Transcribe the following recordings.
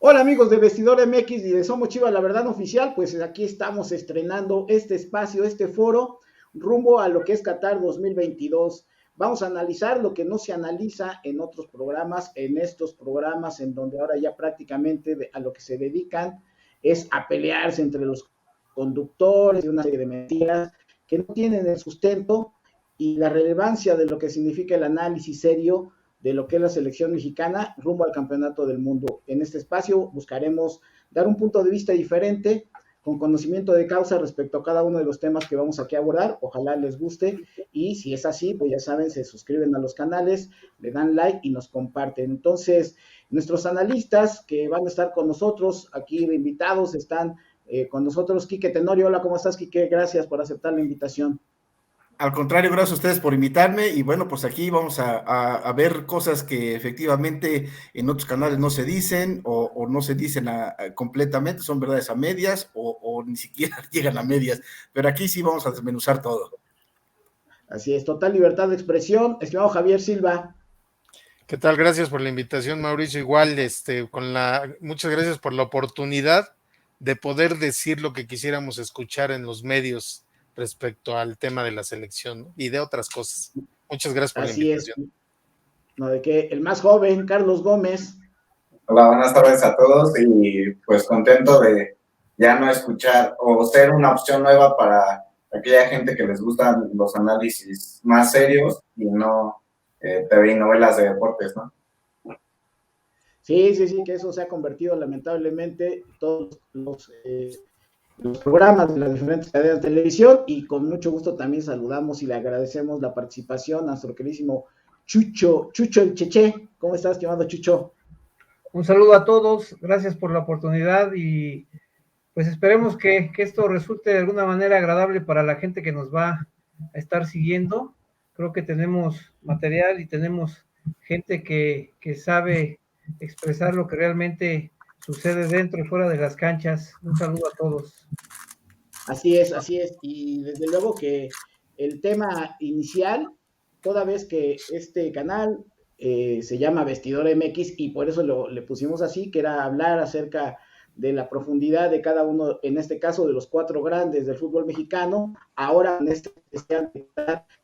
Hola amigos de Vestidor MX y de Somos Chivas, la verdad oficial, pues aquí estamos estrenando este espacio, este foro, rumbo a lo que es Qatar 2022. Vamos a analizar lo que no se analiza en otros programas, en estos programas en donde ahora ya prácticamente a lo que se dedican es a pelearse entre los conductores y una serie de mentiras que no tienen el sustento y la relevancia de lo que significa el análisis serio de lo que es la selección mexicana rumbo al campeonato del mundo. En este espacio buscaremos dar un punto de vista diferente, con conocimiento de causa respecto a cada uno de los temas que vamos aquí a abordar. Ojalá les guste y si es así, pues ya saben, se suscriben a los canales, le dan like y nos comparten. Entonces, nuestros analistas que van a estar con nosotros aquí de invitados están con nosotros Quique Tenorio. Hola, ¿cómo estás, Quique? Gracias por aceptar la invitación. Al contrario, gracias a ustedes por invitarme y bueno, pues aquí vamos a ver cosas que efectivamente en otros canales no se dicen o no se dicen completamente, son verdades a medias o ni siquiera llegan a medias, pero aquí sí vamos a desmenuzar todo. Así es, total libertad de expresión. Estimado Javier Silva. ¿Qué tal? Gracias por la invitación, Mauricio. Igual, muchas gracias por la oportunidad de poder decir lo que quisiéramos escuchar en los medios respecto al tema de la selección, ¿no? Y de otras cosas. Muchas gracias por la Así es. invitación. No, de que el más joven, Carlos Gómez. Hola, buenas tardes a todos y pues contento de ya no escuchar o ser una opción nueva para aquella gente que les gustan los análisis más serios y no TV y novelas de deportes, ¿no? Sí, sí, sí, que eso se ha convertido lamentablemente todos los programas de las diferentes cadenas de televisión y con mucho gusto también saludamos y le agradecemos la participación a nuestro queridísimo Chucho el Cheche. ¿Cómo estás, estimado Chucho? Un saludo a todos, gracias por la oportunidad y pues esperemos que esto resulte de alguna manera agradable para la gente que nos va a estar siguiendo. Creo que tenemos material y tenemos gente que sabe expresar lo que realmente sucede dentro y fuera de las canchas. Un saludo a todos. Así es, así es. Y desde luego que el tema inicial, toda vez que este canal se llama Vestidor MX y por eso le pusimos así, que era hablar acerca de la profundidad de cada uno, en este caso de los cuatro grandes del fútbol mexicano, ahora en este especial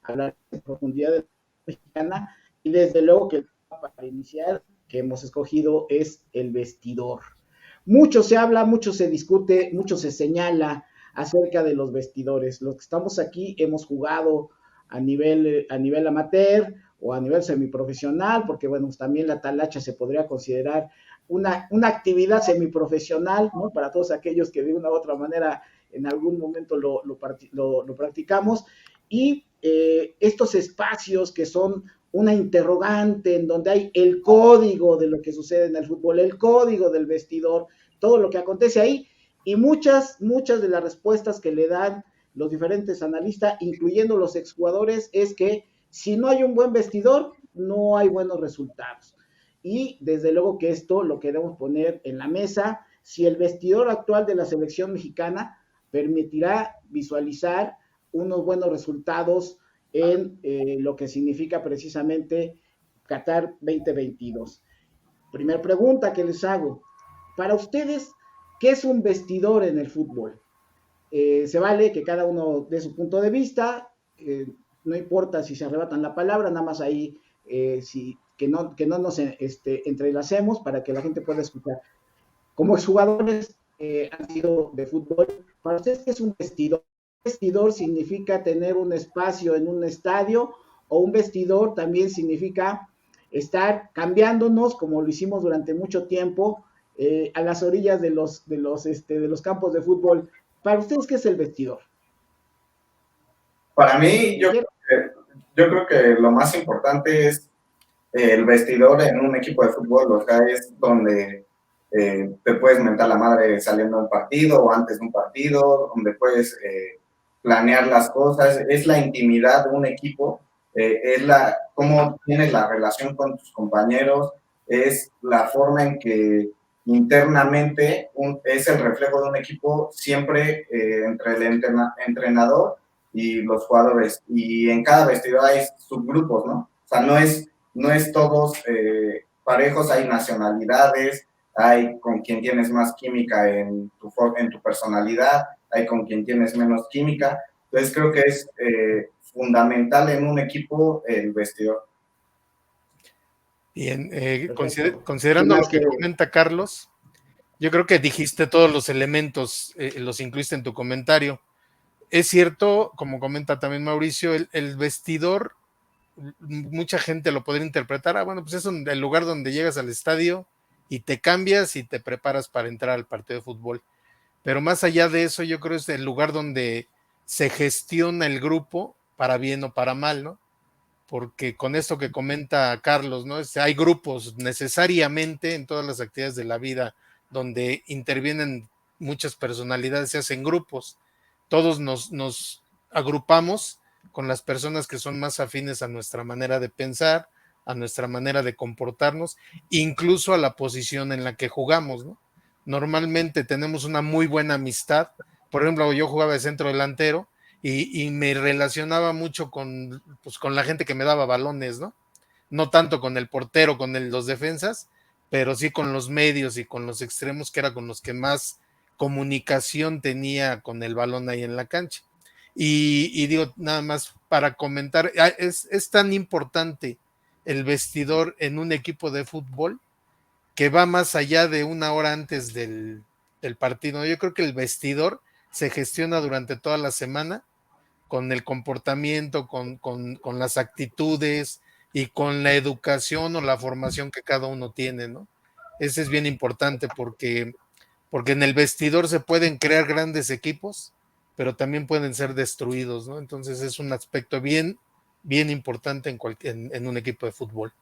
hablar de profundidad de la mexicana y desde luego que el tema para iniciar que hemos escogido es el vestidor. Mucho se habla, mucho se discute, mucho se señala acerca de los vestidores. Los que estamos aquí hemos jugado a nivel amateur o a nivel semiprofesional, porque bueno, pues también la talacha se podría considerar una actividad semiprofesional, ¿no? Para todos aquellos que de una u otra manera en algún momento lo practicamos. Y estos espacios que son una interrogante en donde hay el código de lo que sucede en el fútbol, el código del vestidor, todo lo que acontece ahí, y muchas de las respuestas que le dan los diferentes analistas, incluyendo los exjugadores, es que si no hay un buen vestidor, no hay buenos resultados. Y desde luego que esto lo queremos poner en la mesa, si el vestidor actual de la selección mexicana permitirá visualizar unos buenos resultados en lo que significa precisamente Qatar 2022. Primer pregunta que les hago. Para ustedes, ¿qué es un vestidor en el fútbol? Se vale que cada uno dé su punto de vista, no importa si se arrebatan la palabra, nada más ahí que no nos entrelacemos para que la gente pueda escuchar. Como jugadores han sido de fútbol, para ustedes, ¿qué es un vestidor? ¿Un vestidor significa tener un espacio en un estadio o un vestidor también significa estar cambiándonos como lo hicimos durante mucho tiempo a las orillas de los campos de fútbol? Para ustedes, ¿qué es el vestidor? Para mí, yo creo que lo más importante es el vestidor en un equipo de fútbol, o sea, es donde te puedes mentar la madre saliendo de un partido o antes de un partido, donde puedes planear las cosas, es la intimidad de un equipo, es cómo tienes la relación con tus compañeros, es la forma en que internamente es el reflejo de un equipo siempre entre el entrenador y los jugadores, y en cada vestidor hay subgrupos, ¿no? O sea, no es todos parejos, hay nacionalidades, hay con quien tienes más química en tu personalidad, hay con quien tienes menos química. Entonces creo que es fundamental en un equipo el vestidor. Bien, Perfecto. considerando ¿Quién lo más que quiere? comenta Carlos, yo creo que dijiste todos los elementos, los incluiste en tu comentario. Es cierto, como comenta también Mauricio, el vestidor, mucha gente lo podría interpretar, bueno, pues es el lugar donde llegas al estadio y te cambias y te preparas para entrar al partido de fútbol. Pero más allá de eso, yo creo que es el lugar donde se gestiona el grupo para bien o para mal, ¿no? Porque con esto que comenta Carlos, ¿no? Hay grupos necesariamente en todas las actividades de la vida donde intervienen muchas personalidades, se hacen grupos. Todos nos agrupamos con las personas que son más afines a nuestra manera de pensar, a nuestra manera de comportarnos, incluso a la posición en la que jugamos, ¿no? Normalmente tenemos una muy buena amistad. Por ejemplo, yo jugaba de centro delantero y me relacionaba mucho con la gente que me daba balones, ¿no? No tanto con el portero, los defensas, pero sí con los medios y con los extremos, que era con los que más comunicación tenía con el balón ahí en la cancha. Y digo, nada más para comentar, es tan importante el vestidor en un equipo de fútbol que va más allá de una hora antes del partido. Yo creo que el vestidor se gestiona durante toda la semana con el comportamiento, con las actitudes y con la educación o la formación que cada uno tiene, ¿no? Ese es bien importante porque en el vestidor se pueden crear grandes equipos, pero también pueden ser destruidos, ¿no? Entonces es un aspecto bien, bien importante en un equipo de fútbol.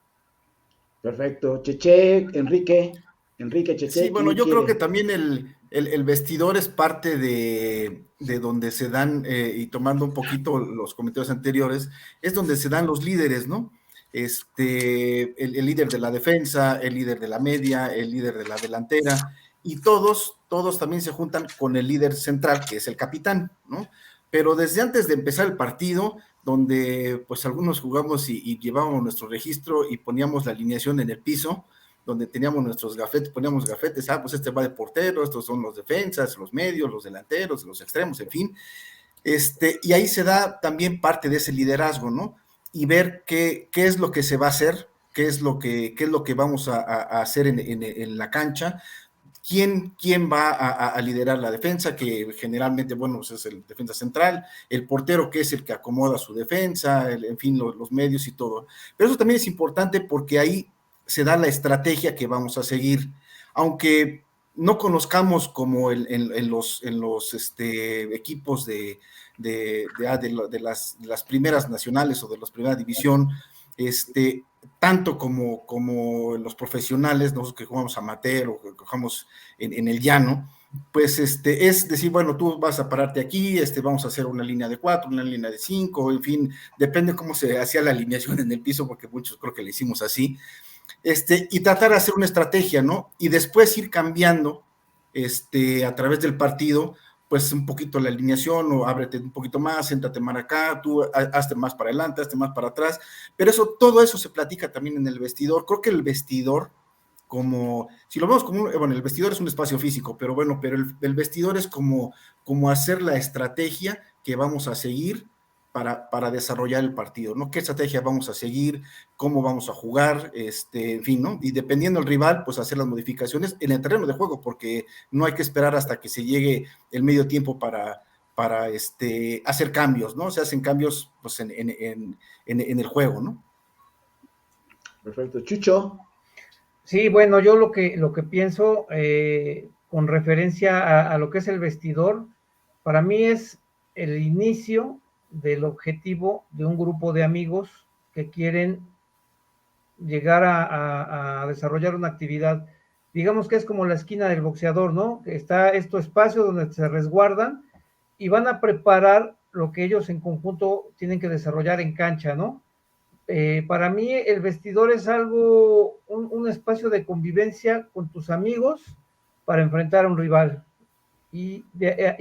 Perfecto. Cheche, Enrique, Sí, Cheche, bueno, ¿quién yo creo que quiere? también el vestidor es parte de donde se dan, y tomando un poquito los comentarios anteriores, es donde se dan los líderes, ¿no? El líder de la defensa, el líder de la media, el líder de la delantera, y todos también se juntan con el líder central, que es el capitán, ¿no? Pero desde antes de empezar el partido, donde pues algunos jugamos y llevábamos nuestro registro y poníamos la alineación en el piso, donde teníamos nuestros gafetes, poníamos gafetes, pues este va de portero, estos son los defensas, los medios, los delanteros, los extremos, en fin. Y ahí se da también parte de ese liderazgo, ¿no? Y ver qué es lo que se va a hacer, qué es lo que vamos a hacer en la cancha, quién va a liderar la defensa, que generalmente, bueno, pues es el defensa central, el portero que es el que acomoda su defensa, en fin, los medios y todo. Pero eso también es importante porque ahí se da la estrategia que vamos a seguir, aunque no conozcamos como en los equipos de las primeras nacionales o de la primera división, tanto como los profesionales, nosotros que jugamos amateur o que jugamos en el llano, pues es decir, bueno, tú vas a pararte aquí, vamos a hacer una línea de 4, una línea de 5, en fin, depende cómo se hacía la alineación en el piso, porque muchos creo que le hicimos así, y tratar de hacer una estrategia, ¿no? Y después ir cambiando, a través del partido, pues un poquito la alineación, o ábrete un poquito más, siéntate más acá, tú hazte más para adelante, hazte más para atrás, pero todo eso se platica también en el vestidor. Creo que el vestidor, si lo vemos como, bueno, el vestidor es un espacio físico, pero bueno, pero el vestidor es como hacer la estrategia que vamos a seguir para desarrollar el partido, ¿no? ¿Qué estrategia vamos a seguir? ¿Cómo vamos a jugar? En fin, ¿no? Y dependiendo del rival, pues hacer las modificaciones en el terreno de juego, porque no hay que esperar hasta que se llegue el medio tiempo para hacer cambios, ¿no? Se hacen cambios, pues, en el juego, ¿no? Perfecto. Chucho. Sí, bueno, yo lo que pienso con referencia a lo que es el vestidor, para mí es el inicio del objetivo de un grupo de amigos que quieren llegar a desarrollar una actividad. Digamos que es como la esquina del boxeador, ¿no? Que está este espacio donde se resguardan y van a preparar lo que ellos en conjunto tienen que desarrollar en cancha, ¿no? Para mí el vestidor es algo, un espacio de convivencia con tus amigos para enfrentar a un rival. Y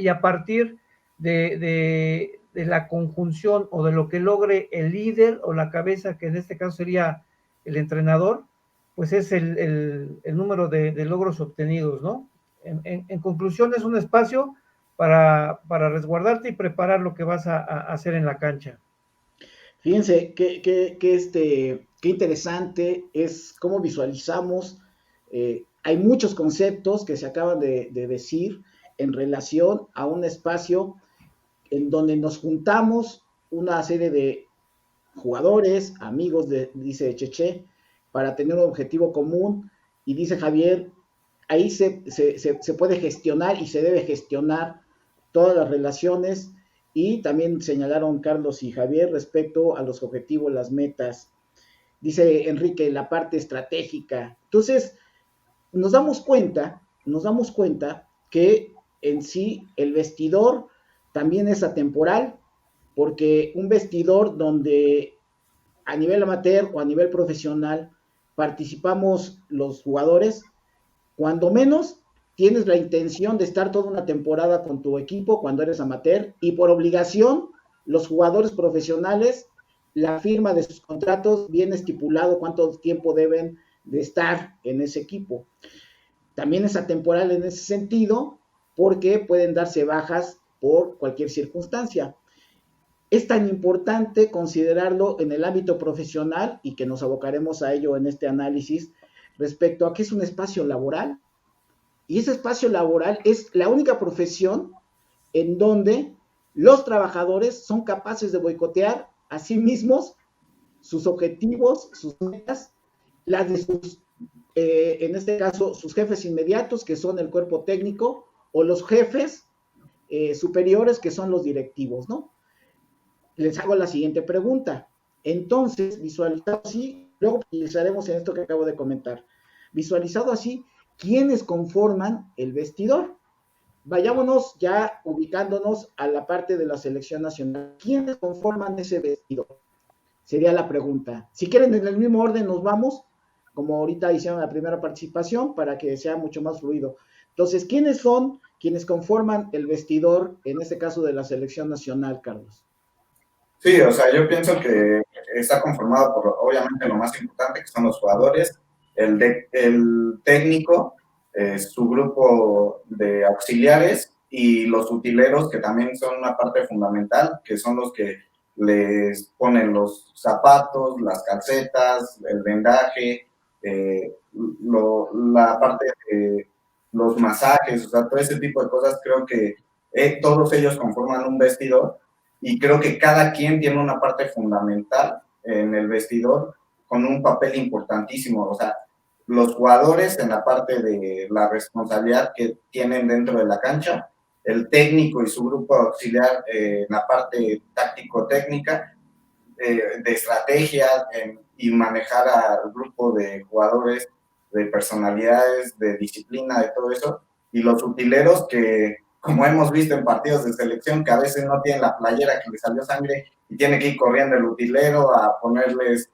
a partir de la conjunción o de lo que logre el líder o la cabeza, que en este caso sería el entrenador, pues es el número de logros obtenidos, ¿no? En conclusión, es un espacio para resguardarte y preparar lo que vas a hacer en la cancha. Fíjense qué interesante es cómo visualizamos. Hay muchos conceptos que se acaban de decir en relación a un espacio en donde nos juntamos una serie de jugadores, amigos, dice Cheche, para tener un objetivo común. Y dice Javier, ahí se puede gestionar y se debe gestionar todas las relaciones. Y también señalaron Carlos y Javier respecto a los objetivos, las metas. Dice Enrique, la parte estratégica. Entonces, nos damos cuenta que en sí el vestidor también es atemporal, porque un vestidor donde a nivel amateur o a nivel profesional participamos los jugadores, cuando menos tienes la intención de estar toda una temporada con tu equipo cuando eres amateur, y por obligación los jugadores profesionales, la firma de sus contratos viene estipulado cuánto tiempo deben de estar en ese equipo. También es atemporal en ese sentido porque pueden darse bajas por cualquier circunstancia. Es tan importante considerarlo en el ámbito profesional, y que nos abocaremos a ello en este análisis, respecto a que es un espacio laboral, y ese espacio laboral es la única profesión en donde los trabajadores son capaces de boicotear a sí mismos sus objetivos, sus metas, las de sus, en este caso, sus jefes inmediatos, que son el cuerpo técnico, o los jefes superiores, que son los directivos, ¿no? Les hago la siguiente pregunta. Entonces, visualizado así, luego utilizaremos en esto que acabo de comentar. Visualizado así, ¿quiénes conforman el vestidor? Vayámonos ya ubicándonos a la parte de la selección nacional. ¿Quiénes conforman ese vestidor? Sería la pregunta. Si quieren, en el mismo orden nos vamos, como ahorita hicieron la primera participación, para que sea mucho más fluido. Entonces, ¿quiénes son quienes conforman el vestidor, en este caso de la selección nacional, Carlos? Sí, o sea, yo pienso que está conformado por, obviamente, lo más importante, que son los jugadores, el técnico, su grupo de auxiliares y los utileros, que también son una parte fundamental, que son los que les ponen los zapatos, las calcetas, el vendaje, la parte de los masajes, o sea, todo ese tipo de cosas. Creo que todos ellos conforman un vestidor, y creo que cada quien tiene una parte fundamental en el vestidor con un papel importantísimo. O sea, los jugadores en la parte de la responsabilidad que tienen dentro de la cancha, el técnico y su grupo auxiliar en la parte táctico-técnica, de estrategia y manejar al grupo de jugadores, de personalidades, de disciplina, de todo eso, y los utileros que, como hemos visto en partidos de selección, que a veces no tienen la playera que les salió sangre y tiene que ir corriendo el utilero a ponerles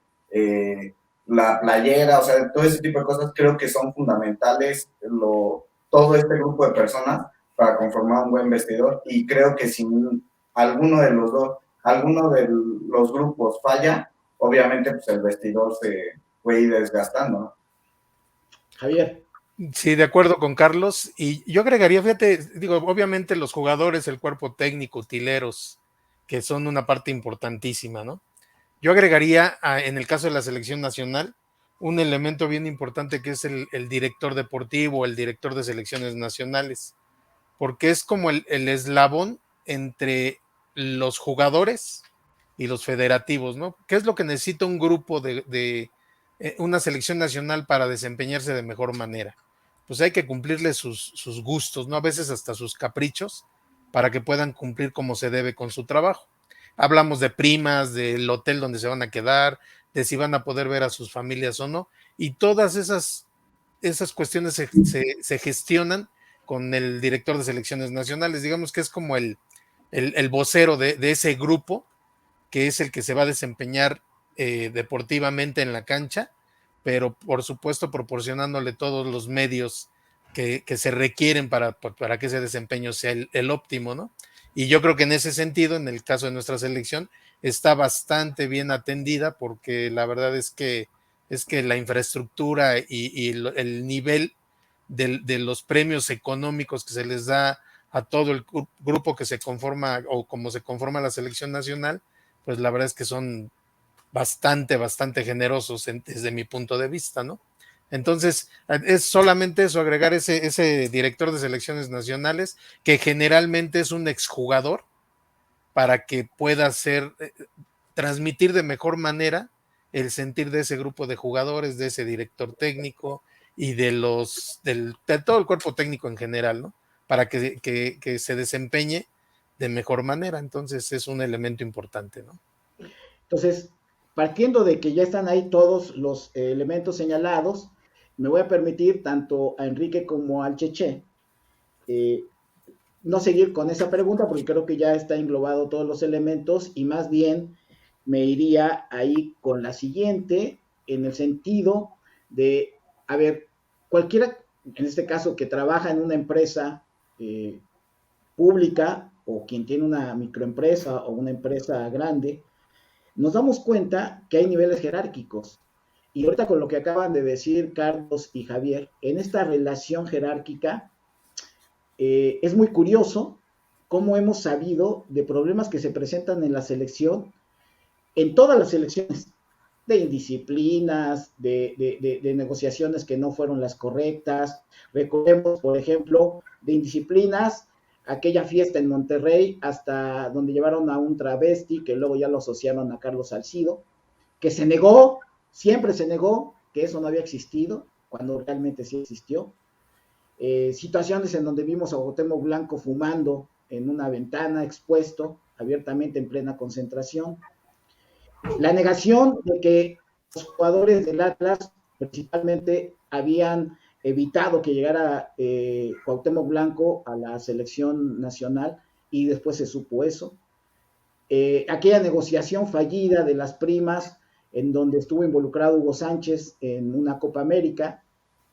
la playera, o sea, todo ese tipo de cosas creo que son fundamentales, todo este grupo de personas para conformar un buen vestidor, y creo que sin alguno de los grupos falla, obviamente pues el vestidor se puede ir desgastando, ¿no? Javier. Sí, de acuerdo con Carlos. Y yo agregaría, fíjate, digo, obviamente los jugadores, el cuerpo técnico, utileros, que son una parte importantísima, ¿no? Yo agregaría, en el caso de la selección nacional, un elemento bien importante, que es el director deportivo, el director de selecciones nacionales, porque es como el eslabón entre los jugadores y los federativos, ¿no? ¿Qué es lo que necesita un grupo de una selección nacional para desempeñarse de mejor manera? Pues hay que cumplirle sus gustos, ¿no? A veces hasta sus caprichos, para que puedan cumplir como se debe con su trabajo. Hablamos de primas, del hotel donde se van a quedar, de si van a poder ver a sus familias o no, y todas esas cuestiones se gestionan con el director de selecciones nacionales. Digamos que es como el vocero de ese grupo, que es el que se va a desempeñar deportivamente en la cancha, pero por supuesto proporcionándole todos los medios que se requieren para que ese desempeño sea el óptimo, ¿no? Y yo creo que en ese sentido, en el caso de nuestra selección, está bastante bien atendida, porque la verdad es que es que la infraestructura y el nivel de los premios económicos que se les da a todo el grupo que se conforma o como se conforma la selección nacional, pues la verdad es que son bastante generosos desde mi punto de vista, ¿no? Entonces, es solamente eso, agregar ese director de selecciones nacionales, que generalmente es un exjugador, para que pueda transmitir de mejor manera el sentir de ese grupo de jugadores, de ese director técnico y de todo el cuerpo técnico en general, ¿no? Para que se desempeñe de mejor manera. Entonces es un elemento importante, ¿no? Entonces, partiendo de que ya están ahí todos los elementos señalados, me voy a permitir tanto a Enrique como al Cheche no seguir con esa pregunta porque creo que ya está englobado todos los elementos y más bien me iría ahí con la siguiente en el sentido de, a ver, cualquiera, en este caso, que trabaja en una empresa pública o quien tiene una microempresa o una empresa grande, nos damos cuenta que hay niveles jerárquicos. Y ahorita con lo que acaban de decir Carlos y Javier, en esta relación jerárquica, es muy curioso cómo hemos sabido de problemas que se presentan en la selección, en todas las selecciones, de indisciplinas, de negociaciones que no fueron las correctas. Recordemos, por ejemplo, de indisciplinas, aquella fiesta en Monterrey, hasta donde llevaron a un travesti, que luego ya lo asociaron a Carlos Salcido, que se negó, siempre se negó que eso no había existido, cuando realmente sí existió. Situaciones en donde vimos a Cuauhtémoc Blanco fumando en una ventana, expuesto abiertamente en plena concentración. La negación de que los jugadores del Atlas principalmente habían evitado que llegara Cuauhtémoc Blanco a la selección nacional y después se supo eso. Aquella negociación fallida de las primas en donde estuvo involucrado Hugo Sánchez en una Copa América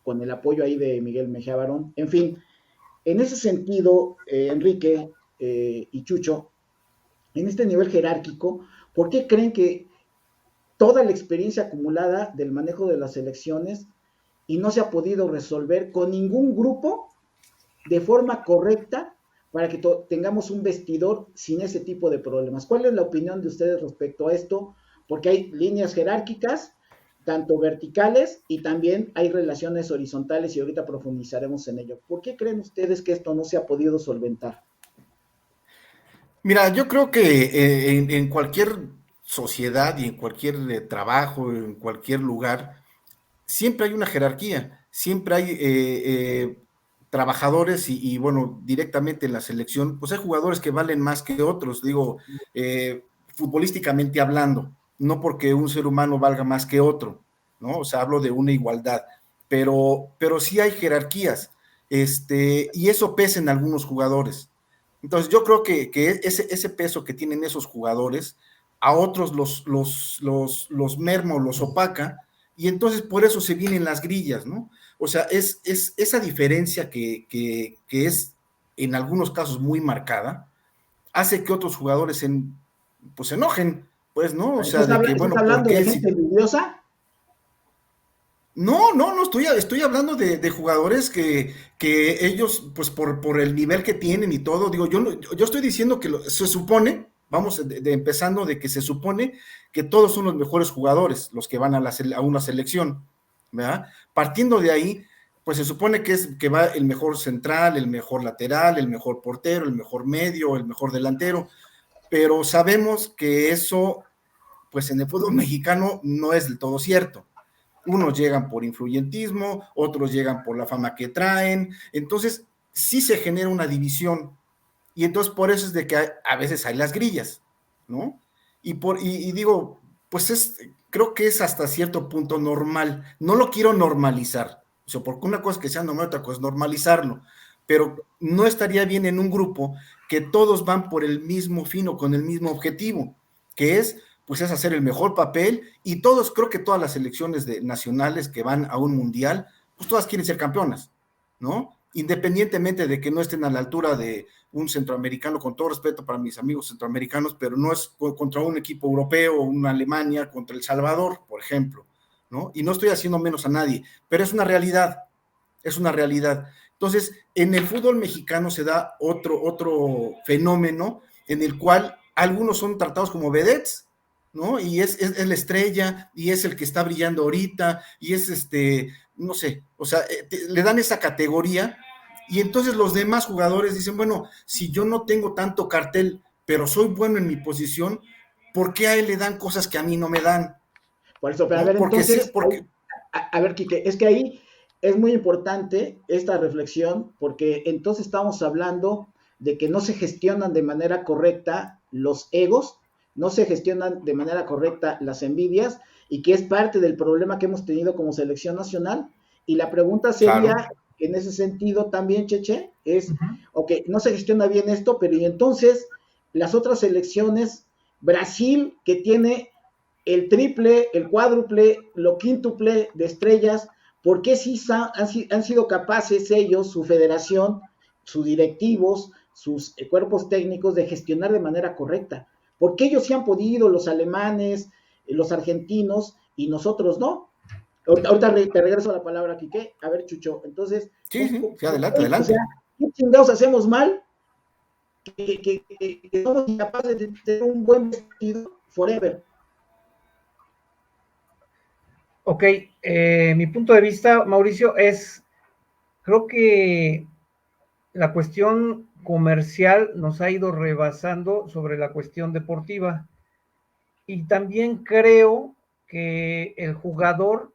con el apoyo ahí de Miguel Mejía Barón. En fin, en ese sentido, Enrique y Chucho, en este nivel jerárquico, ¿por qué creen que toda la experiencia acumulada del manejo de las elecciones y no se ha podido resolver con ningún grupo de forma correcta para que tengamos un vestidor sin ese tipo de problemas? ¿Cuál es la opinión de ustedes respecto a esto? Porque hay líneas jerárquicas, tanto verticales y también hay relaciones horizontales y ahorita profundizaremos en ello. ¿Por qué creen ustedes que esto no se ha podido solventar? Mira, yo creo que en cualquier sociedad y en cualquier trabajo, en cualquier lugar, siempre hay una jerarquía, siempre hay trabajadores bueno, directamente en la selección, pues hay jugadores que valen más que otros, digo, futbolísticamente hablando, no porque un ser humano valga más que otro, ¿no? O sea, hablo de una igualdad, pero sí hay jerarquías, y eso pesa en algunos jugadores. Entonces yo creo que ese peso que tienen esos jugadores, a otros los merma o los opaca, y entonces por eso se vienen las grillas, ¿no? O sea, es esa diferencia que es en algunos casos muy marcada, hace que otros jugadores pues se enojen, pues, ¿no? O sea, de que, ¿Estás bueno, ¿por hablando de qué? gente envidiosa? No, estoy hablando de jugadores que ellos, pues por el nivel que tienen y todo, digo, yo estoy diciendo que se supone, vamos empezando de que se supone que todos son los mejores jugadores, los que van a una selección, ¿verdad? Partiendo de ahí, pues se supone que va el mejor central, el mejor lateral, el mejor portero, el mejor medio, el mejor delantero, pero sabemos que eso, pues en el fútbol mexicano no es del todo cierto. Unos llegan por influyentismo, otros llegan por la fama que traen, entonces sí se genera una división, y entonces por eso es de que a veces hay las grillas, ¿no? Y digo, pues creo que es hasta cierto punto normal, no lo quiero normalizar, o sea, porque una cosa es que sea normal, otra cosa es normalizarlo, pero no estaría bien en un grupo que todos van por el mismo fin o con el mismo objetivo, que es pues es hacer el mejor papel, y todos, creo que todas las selecciones nacionales que van a un mundial, pues todas quieren ser campeonas, ¿no? Independientemente de que no estén a la altura de un centroamericano, con todo respeto para mis amigos centroamericanos, pero no es contra un equipo europeo, una Alemania, contra El Salvador, por ejemplo, ¿no? Y no estoy haciendo menos a nadie, pero es una realidad, es una realidad. Entonces, en el fútbol mexicano se da otro fenómeno en el cual algunos son tratados como vedettes, ¿no? Y es la estrella, y es el que está brillando ahorita, y es no sé, o sea, le dan esa categoría, y entonces los demás jugadores dicen, bueno, si yo no tengo tanto cartel, pero soy bueno en mi posición, ¿por qué a él le dan cosas que a mí no me dan? Por eso, pero a ¿No? ver, Porque sí, entonces, porque... a ver, Quique, es que ahí es muy importante esta reflexión, porque entonces estamos hablando de que no se gestionan de manera correcta los egos, no se gestionan de manera correcta las envidias, y que es parte del problema que hemos tenido como selección nacional. Y la pregunta sería, Claro. en ese sentido también, Cheche, es, Ujú. ok, no se gestiona bien esto, pero y entonces las otras selecciones, Brasil, que tiene el triple, el cuádruple, lo quíntuple de estrellas, ¿por qué sí han sido capaces ellos, su federación, sus directivos, sus cuerpos técnicos, de gestionar de manera correcta? ¿Por qué ellos sí han podido, los alemanes, los argentinos, y nosotros no? Ahorita te regreso la palabra, Quique. A ver, Chucho, entonces, Sí, adelante, o sea, adelante. ¿qué chingados hacemos mal que somos incapaces de tener un buen vestido forever? Ok, mi punto de vista, Mauricio, creo que la cuestión comercial nos ha ido rebasando sobre la cuestión deportiva. Y también creo que el jugador,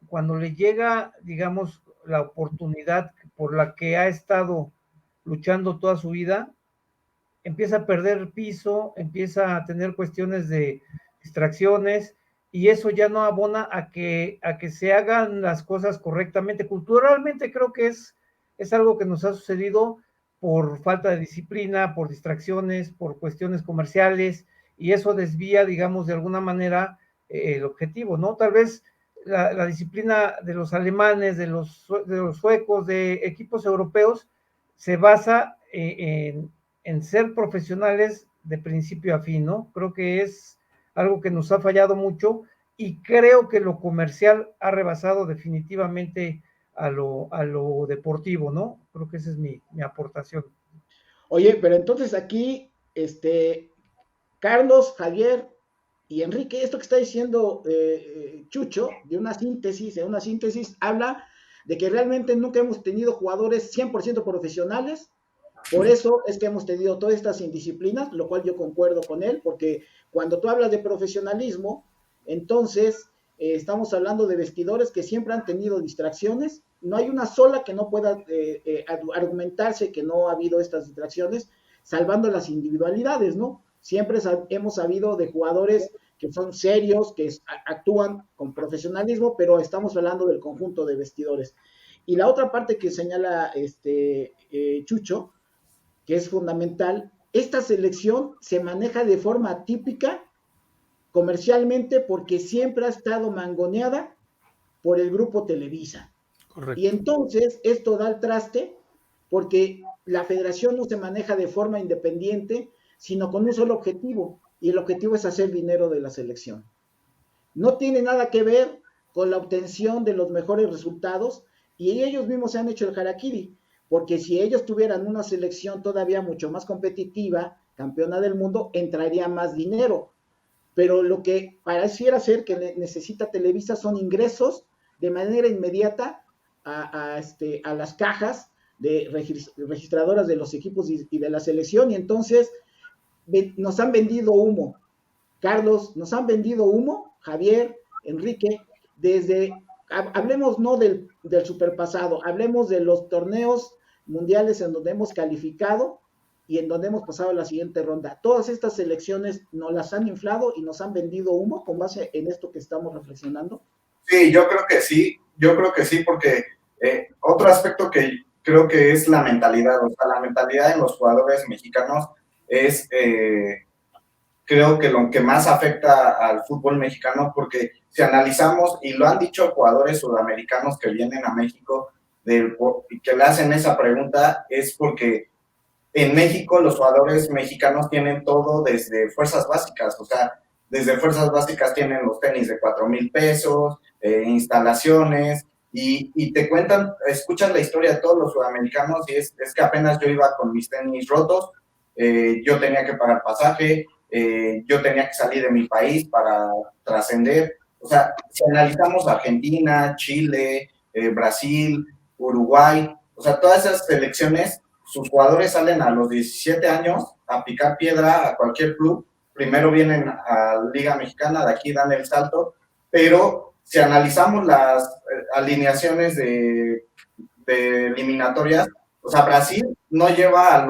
cuando le llega, digamos, la oportunidad por la que ha estado luchando toda su vida, empieza a perder piso, empieza a tener cuestiones de distracciones, y eso ya no abona a que se hagan las cosas correctamente. Culturalmente creo que es algo que nos ha sucedido por falta de disciplina, por distracciones, por cuestiones comerciales, y eso desvía, digamos, de alguna manera el objetivo, ¿no? Tal vez la disciplina de los alemanes, de los suecos, de equipos europeos, se basa en ser profesionales de principio a fin, ¿no? Creo que es algo que nos ha fallado mucho, y creo que lo comercial ha rebasado definitivamente a lo deportivo, ¿no? Creo que esa es mi aportación. Oye, pero entonces aquí, Carlos, Javier y Enrique, esto que está diciendo Chucho, de una síntesis, habla de que realmente nunca hemos tenido jugadores 100% profesionales. Por eso es que hemos tenido todas estas indisciplinas, lo cual yo concuerdo con él, porque cuando tú hablas de profesionalismo, entonces estamos hablando de vestidores que siempre han tenido distracciones. No hay una sola que no pueda argumentarse que no ha habido estas distracciones, salvando las individualidades, ¿no? Siempre hemos sabido de jugadores que son serios, que actúan con profesionalismo, pero estamos hablando del conjunto de vestidores. Y la otra parte que señala Chucho, que es fundamental, esta selección se maneja de forma típica comercialmente porque siempre ha estado mangoneada por el grupo Televisa. Correcto. Y entonces esto da el traste porque la federación no se maneja de forma independiente, sino con un solo objetivo, y el objetivo es hacer dinero de la selección. No tiene nada que ver con la obtención de los mejores resultados, y ellos mismos se han hecho el harakiri, porque si ellos tuvieran una selección todavía mucho más competitiva, campeona del mundo, entraría más dinero. Pero lo que pareciera ser que necesita Televisa son ingresos de manera inmediata a las cajas de registradoras de los equipos y de la selección, y entonces nos han vendido humo. Carlos, nos han vendido humo, Javier, Enrique, hablemos no del superpasado, hablemos de los torneos mundiales en donde hemos calificado y en donde hemos pasado a la siguiente ronda. Todas estas selecciones nos las han inflado y nos han vendido humo con base en esto que estamos reflexionando. Sí, yo creo que sí, porque otro aspecto que creo que es la mentalidad, o sea, la mentalidad de los jugadores mexicanos es, creo que lo que más afecta al fútbol mexicano, porque si analizamos, y lo han dicho jugadores sudamericanos que vienen a México, y que le hacen esa pregunta, es porque en México los jugadores mexicanos tienen todo desde fuerzas básicas, o sea, desde fuerzas básicas tienen los tenis de 4,000 pesos, instalaciones, y te cuentan, escuchan la historia de todos los sudamericanos, y es que apenas yo iba con mis tenis rotos, yo tenía que pagar pasaje, yo tenía que salir de mi país para trascender. O sea, si analizamos Argentina, Chile, Brasil, Uruguay, o sea, todas esas selecciones, sus jugadores salen a los 17 años a picar piedra a cualquier club, primero vienen a Liga Mexicana, de aquí dan el salto, pero si analizamos las alineaciones de eliminatorias, o sea, Brasil no lleva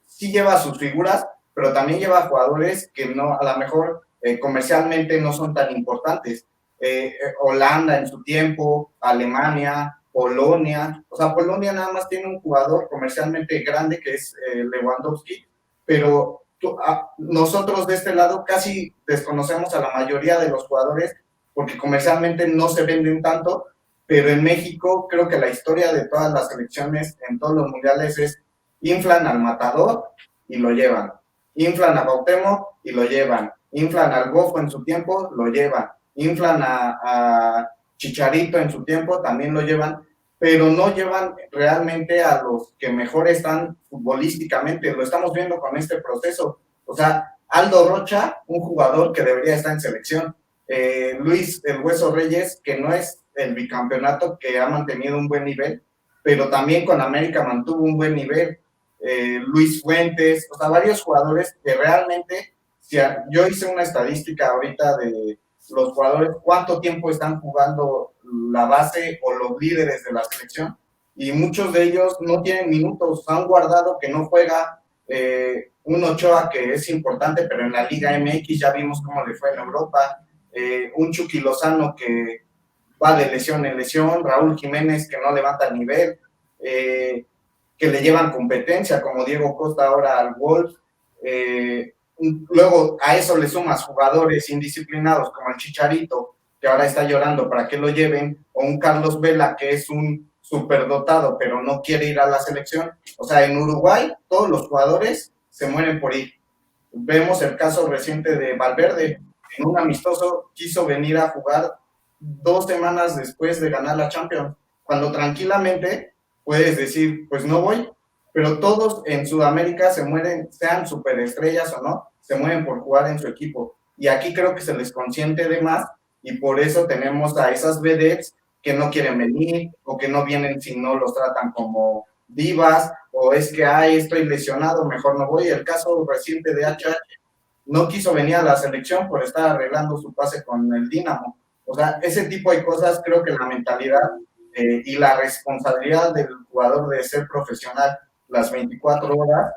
sí lleva a sus figuras, pero también lleva a jugadores que no, a lo mejor comercialmente no son tan importantes. Holanda en su tiempo, Alemania, Polonia, o sea, Polonia nada más tiene un jugador comercialmente grande que es Lewandowski, pero nosotros de este lado casi desconocemos a la mayoría de los jugadores porque comercialmente no se venden tanto, pero en México creo que la historia de todas las selecciones en todos los mundiales es inflan al Matador y lo llevan, inflan a Cuauhtémoc y lo llevan, inflan al Bofo en su tiempo, lo llevan, inflan a Chicharito en su tiempo, también lo llevan, pero no llevan realmente a los que mejor están futbolísticamente, lo estamos viendo con este proceso. O sea, Aldo Rocha, un jugador que debería estar en selección, Luis El Hueso Reyes, que no es el bicampeonato, que ha mantenido un buen nivel, pero también con América mantuvo un buen nivel, Luis Fuentes, o sea, varios jugadores que realmente, yo hice una estadística ahorita de los jugadores, cuánto tiempo están jugando la base o los líderes de la selección, y muchos de ellos no tienen minutos, han guardado que no juega, un Ochoa que es importante, pero en la Liga MX ya vimos cómo le fue en Europa, un Chucky Lozano que va de lesión en lesión, Raúl Jiménez que no levanta el nivel, que le llevan competencia, como Diego Costa ahora al Wolves, luego a eso le sumas jugadores indisciplinados como el Chicharito, que ahora está llorando para que lo lleven, o un Carlos Vela que es un superdotado pero no quiere ir a la selección. O sea, en Uruguay todos los jugadores se mueren por ir. Vemos el caso reciente de Valverde, en un amistoso quiso venir a jugar 2 semanas después de ganar la Champions, cuando tranquilamente puedes decir, pues no voy, pero todos en Sudamérica se mueren, sean superestrellas o no, se mueren por jugar en su equipo. Y aquí creo que se les consiente de más, y por eso tenemos a esas vedettes que no quieren venir, o que no vienen si no los tratan como divas, o es que, estoy lesionado, mejor no voy. El caso reciente de HH, no quiso venir a la selección por estar arreglando su pase con el Dinamo. O sea, ese tipo de cosas, creo que la mentalidad y la responsabilidad del jugador de ser profesional las 24 horas,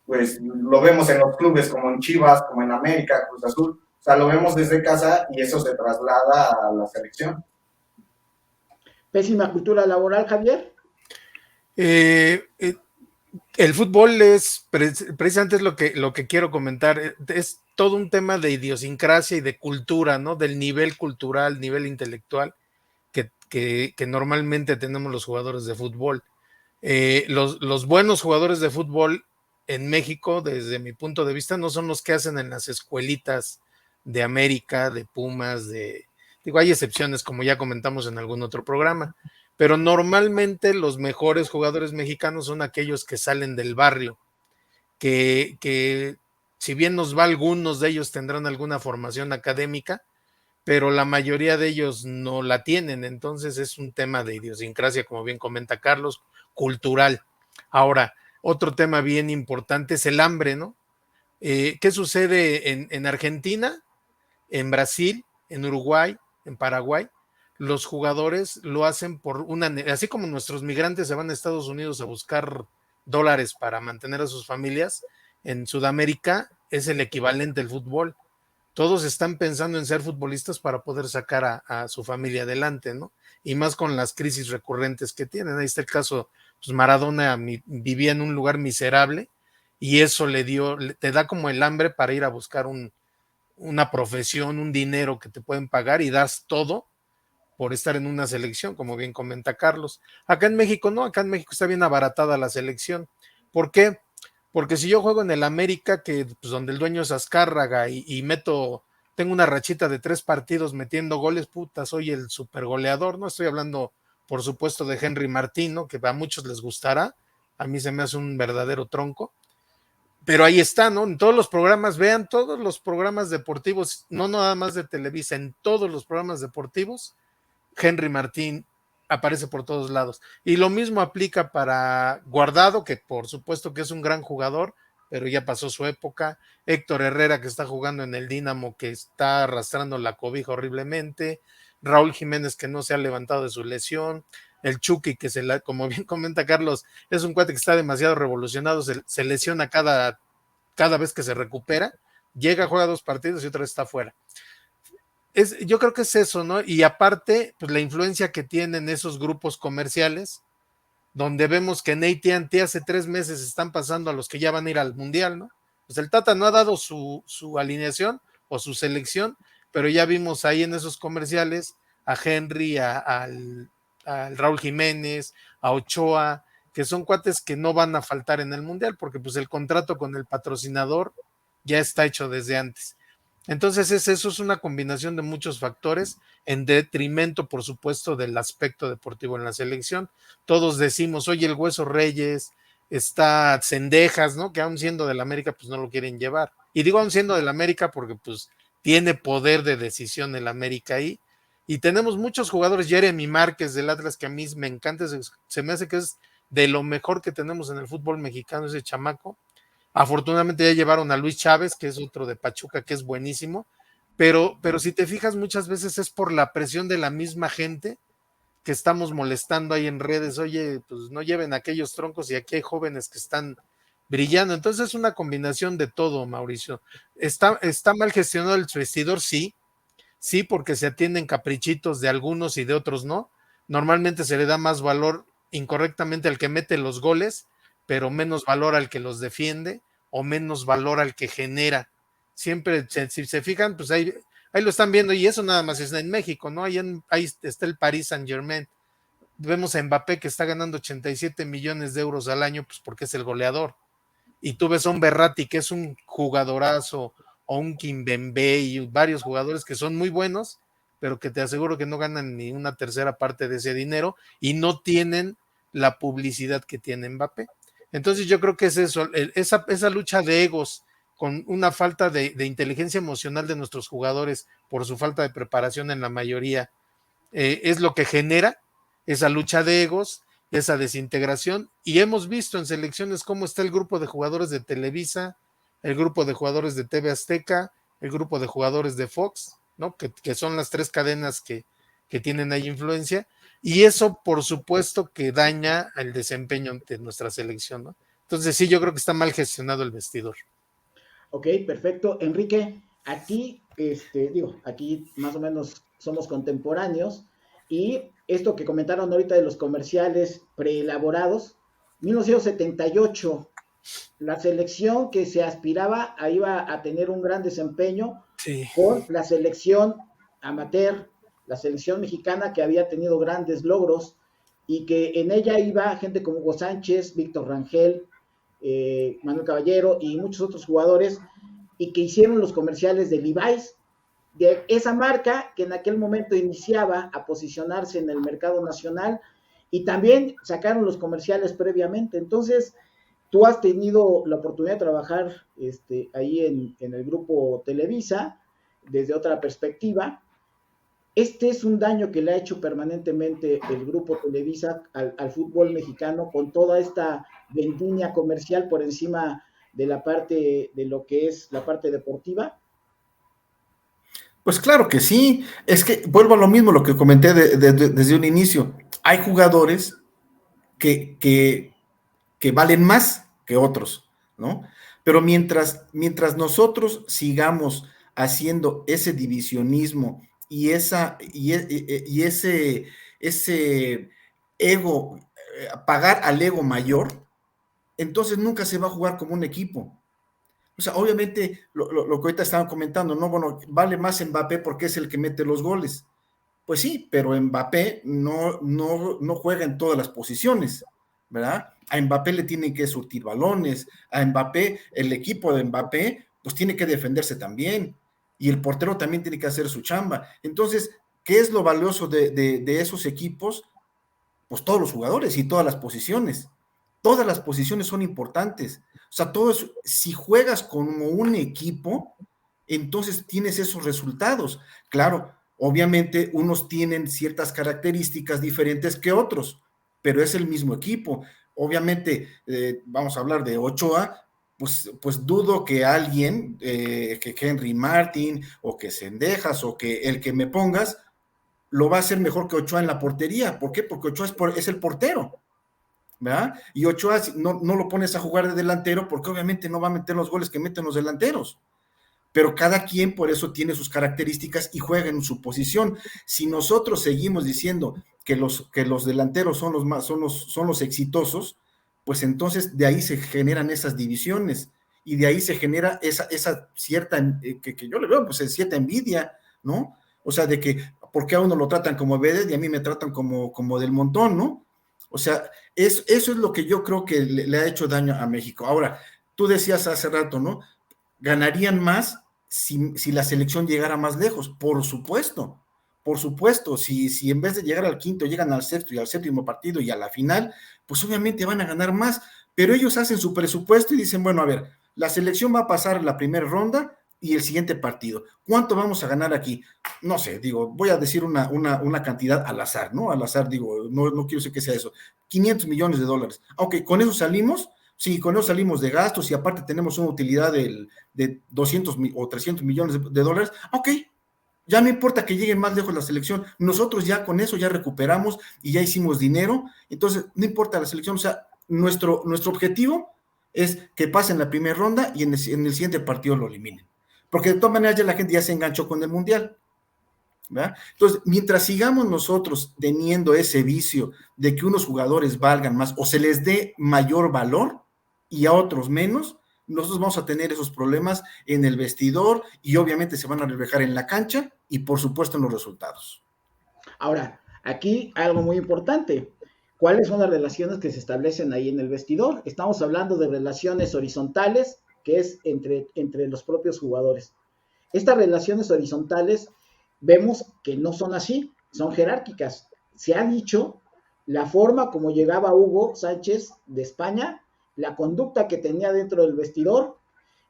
pues lo vemos en los clubes como en Chivas, como en América, Cruz Azul, o sea, lo vemos desde casa y eso se traslada a la selección. Pésima cultura laboral, Javier. El fútbol es precisamente es lo que quiero comentar, es todo un tema de idiosincrasia y de cultura, ¿no? Del nivel cultural, nivel intelectual que normalmente tenemos los jugadores de fútbol. Los buenos jugadores de fútbol en México, desde mi punto de vista, no son los que hacen en las escuelitas de América, de Pumas, digo, hay excepciones, como ya comentamos en algún otro programa, pero normalmente los mejores jugadores mexicanos son aquellos que salen del barrio, que si bien nos va, algunos de ellos tendrán alguna formación académica, pero la mayoría de ellos no la tienen. Entonces es un tema de idiosincrasia, como bien comenta Carlos, cultural. Ahora, otro tema bien importante es el hambre, ¿no? ¿Qué sucede en Argentina, en Brasil, en Uruguay, en Paraguay? Los jugadores lo hacen así como nuestros migrantes se van a Estados Unidos a buscar dólares para mantener a sus familias, en Sudamérica es el equivalente al fútbol. Todos están pensando en ser futbolistas para poder sacar a su familia adelante, ¿no? Y más con las crisis recurrentes que tienen. Ahí está el caso, pues Maradona vivía en un lugar miserable y eso te da como el hambre para ir a buscar una profesión, un dinero que te pueden pagar, y das todo por estar en una selección, como bien comenta Carlos. Acá en México no, acá en México está bien abaratada la selección. ¿Por qué? Porque si yo juego en el América, que pues donde el dueño es Azcárraga, y meto tengo una rachita de 3 partidos metiendo goles, puta, soy el super goleador, no estoy hablando, por supuesto, de Henry Martín, ¿no? Que a muchos les gustará, a mí se me hace un verdadero tronco, pero ahí está, ¿no? En todos los programas, vean todos los programas deportivos, no nada más de Televisa, en todos los programas deportivos, Henry Martín aparece por todos lados. Y lo mismo aplica para Guardado, que por supuesto que es un gran jugador, pero ya pasó su época. Héctor Herrera, que está jugando en el Dinamo, que está arrastrando la cobija horriblemente. Raúl Jiménez, que no se ha levantado de su lesión. El Chucky, que como bien comenta Carlos, es un cuate que está demasiado revolucionado, se lesiona cada vez que se recupera, llega, juega 2 partidos y otra vez está fuera. Yo creo que es eso, ¿no? Y aparte, pues la influencia que tienen esos grupos comerciales, donde vemos que en AT&T hace 3 meses están pasando a los que ya van a ir al Mundial, ¿no? Pues el Tata no ha dado su alineación o su selección, pero ya vimos ahí en esos comerciales a Henry, al Raúl Jiménez, a Ochoa, que son cuates que no van a faltar en el Mundial, porque pues el contrato con el patrocinador ya está hecho desde antes. Entonces eso es una combinación de muchos factores en detrimento, por supuesto, del aspecto deportivo en la selección. Todos decimos, oye, el Hueso Reyes, está Cendejas, ¿no? Que aún siendo del América, pues no lo quieren llevar. Y digo aún siendo del América porque pues tiene poder de decisión el América ahí. Y tenemos muchos jugadores, Jeremy Márquez del Atlas, que a mí me encanta, se me hace que es de lo mejor que tenemos en el fútbol mexicano, ese chamaco. Afortunadamente ya llevaron a Luis Chávez, que es otro de Pachuca, que es buenísimo, pero si te fijas, muchas veces es por la presión de la misma gente que estamos molestando ahí en redes, oye, pues no lleven aquellos troncos y aquí hay jóvenes que están brillando. Entonces es una combinación de todo, Mauricio. ¿Está mal gestionado el vestidor? Sí, porque se atienden caprichitos de algunos y de otros no. Normalmente se le da más valor incorrectamente al que mete los goles, pero menos valor al que los defiende o menos valor al que genera. Siempre, si se fijan, pues ahí lo están viendo, y eso nada más es en México, ¿no? Ahí está el Paris Saint-Germain. Vemos a Mbappé que está ganando 87 millones de euros al año, pues porque es el goleador. Y tú ves a un Berratti, que es un jugadorazo, o un Kimpembe y varios jugadores que son muy buenos, pero que te aseguro que no ganan ni una tercera parte de ese dinero y no tienen la publicidad que tiene Mbappé. Entonces yo creo que es eso, esa lucha de egos con una falta de inteligencia emocional de nuestros jugadores por su falta de preparación en la mayoría, es lo que genera esa lucha de egos, esa desintegración, y hemos visto en selecciones cómo está el grupo de jugadores de Televisa, el grupo de jugadores de TV Azteca, el grupo de jugadores de Fox, ¿no? Que son las 3 cadenas que tienen ahí influencia, y eso por supuesto que daña el desempeño de nuestra selección, ¿no? Entonces sí, yo creo que está mal gestionado el vestidor. Ok, perfecto. Enrique, aquí, aquí más o menos somos contemporáneos, y esto que comentaron ahorita de los comerciales preelaborados, 1978, la selección que se aspiraba iba a tener un gran desempeño sí, con la selección amateur, la selección mexicana, que había tenido grandes logros y que en ella iba gente como Hugo Sánchez, Víctor Rangel, Manuel Caballero y muchos otros jugadores, y que hicieron los comerciales de Levi's, de esa marca que en aquel momento iniciaba a posicionarse en el mercado nacional, y también sacaron los comerciales previamente. Entonces, tú has tenido la oportunidad de trabajar ahí en el grupo Televisa desde otra perspectiva. Este es un daño que le ha hecho permanentemente el grupo Televisa al fútbol mexicano, con toda esta vendimia comercial por encima de la parte de lo que es la parte deportiva. Pues claro que sí, es que vuelvo a lo mismo, lo que comenté desde un inicio. Hay jugadores que valen más que otros, ¿no? Pero mientras nosotros sigamos haciendo ese divisionismo y ese ego, pagar al ego mayor, entonces nunca se va a jugar como un equipo. O sea, obviamente, lo que ahorita estaban comentando, no, bueno, vale más Mbappé porque es el que mete los goles. Pues sí, pero Mbappé no juega en todas las posiciones, ¿verdad? A Mbappé le tienen que surtir balones, a Mbappé, el equipo de Mbappé, pues tiene que defenderse también. y el portero también tiene que hacer su chamba. Entonces, ¿qué es lo valioso de esos equipos? Pues todos los jugadores y todas las posiciones. Todas las posiciones son importantes. O sea, si juegas como un equipo, entonces tienes esos resultados. Claro, obviamente unos tienen ciertas características diferentes que otros, pero es el mismo equipo. Obviamente, vamos a hablar de Ochoa, pues dudo que alguien, que Henry Martin, o que Cendejas, o que el que me pongas, lo va a hacer mejor que Ochoa en la portería. ¿Por qué? Porque Ochoa es el portero, ¿verdad? Y Ochoa no lo pones a jugar de delantero porque obviamente no va a meter los goles que meten los delanteros. Pero cada quien por eso tiene sus características y juega en su posición. Si nosotros seguimos diciendo que los delanteros son los exitosos, pues entonces de ahí se generan esas divisiones y de ahí se genera esa cierta, que yo le veo, pues cierta envidia, ¿no? O sea, de que, ¿por qué a uno lo tratan como Vedette y a mí me tratan como del montón, ¿no? O sea, eso es lo que yo creo que le ha hecho daño a México. Ahora, tú decías hace rato, ¿no? Ganarían más si la selección llegara más lejos, por supuesto, si en vez de llegar al quinto llegan al sexto y al séptimo partido y a la final, pues obviamente van a ganar más, pero ellos hacen su presupuesto y dicen, bueno, a ver, la selección va a pasar la primera ronda y el siguiente partido, ¿cuánto vamos a ganar aquí? No sé, digo, voy a decir una cantidad al azar, ¿no? Al azar, digo, no quiero decir que sea eso, $500 millones, ok, con eso salimos. Sí, con eso salimos de gastos y aparte tenemos una utilidad de 200 o 300 millones de dólares, ok, ya no importa que llegue más lejos la selección, nosotros ya con eso ya recuperamos y ya hicimos dinero, entonces no importa la selección, o sea, nuestro objetivo es que pasen la primera ronda y en el siguiente partido lo eliminen, porque de todas maneras ya la gente ya se enganchó con el Mundial, ¿verdad? Entonces, mientras sigamos nosotros teniendo ese vicio de que unos jugadores valgan más o se les dé mayor valor y a otros menos, nosotros vamos a tener esos problemas en el vestidor y obviamente se van a reflejar en la cancha y por supuesto en los resultados. Ahora, aquí algo muy importante. ¿Cuáles son las relaciones que se establecen ahí en el vestidor? Estamos hablando de relaciones horizontales, que es entre los propios jugadores. Estas relaciones horizontales vemos que no son así, son jerárquicas. Se ha dicho la forma como llegaba Hugo Sánchez de España, la conducta que tenía dentro del vestidor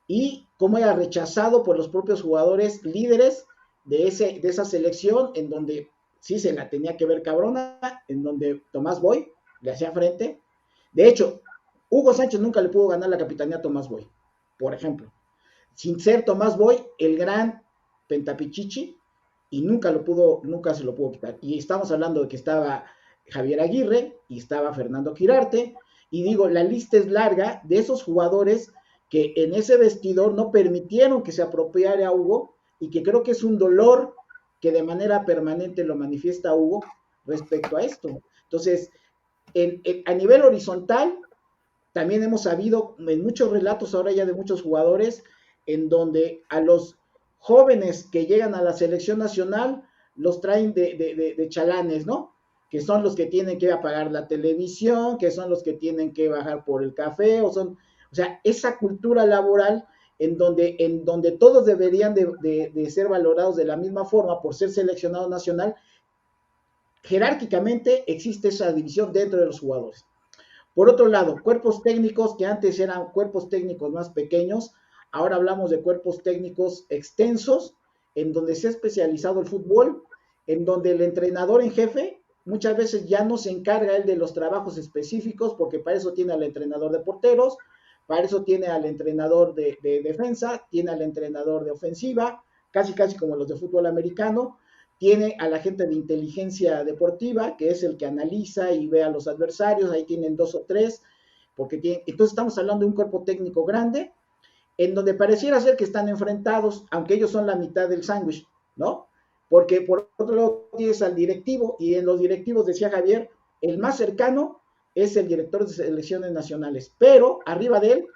y cómo era rechazado por los propios jugadores líderes de esa selección, en donde sí se la tenía que ver cabrona, en donde Tomás Boy le hacía frente. De hecho, Hugo Sánchez nunca le pudo ganar la capitanía a Tomás Boy, por ejemplo. Sin ser Tomás Boy el gran pentapichichi, y nunca se lo pudo quitar. Y estamos hablando de que estaba Javier Aguirre y estaba Fernando Quirarte, y digo, la lista es larga de esos jugadores que en ese vestidor no permitieron que se apropiara a Hugo, y que creo que es un dolor que de manera permanente lo manifiesta Hugo respecto a esto. Entonces, a nivel horizontal, también hemos sabido en muchos relatos ahora ya de muchos jugadores, en donde a los jóvenes que llegan a la selección nacional los traen de chalanes, ¿no? Que son los que tienen que apagar la televisión, que son los que tienen que bajar por el café, o sea, esa cultura laboral en donde todos deberían de ser valorados de la misma forma por ser seleccionado nacional, jerárquicamente existe esa división dentro de los jugadores. Por otro lado, cuerpos técnicos que antes eran cuerpos técnicos más pequeños, ahora hablamos de cuerpos técnicos extensos, en donde se ha especializado el fútbol, en donde el entrenador en jefe muchas veces ya no se encarga él de los trabajos específicos, porque para eso tiene al entrenador de porteros, para eso tiene al entrenador de defensa, tiene al entrenador de ofensiva, casi como los de fútbol americano, tiene a la gente de inteligencia deportiva, que es el que analiza y ve a los adversarios, ahí tienen 2 o 3, entonces estamos hablando de un cuerpo técnico grande, en donde pareciera ser que están enfrentados, aunque ellos son la mitad del sándwich, ¿no? Porque por otro lado tienes al directivo, y en los directivos, decía Javier, el más cercano es el director de selecciones nacionales, pero arriba de él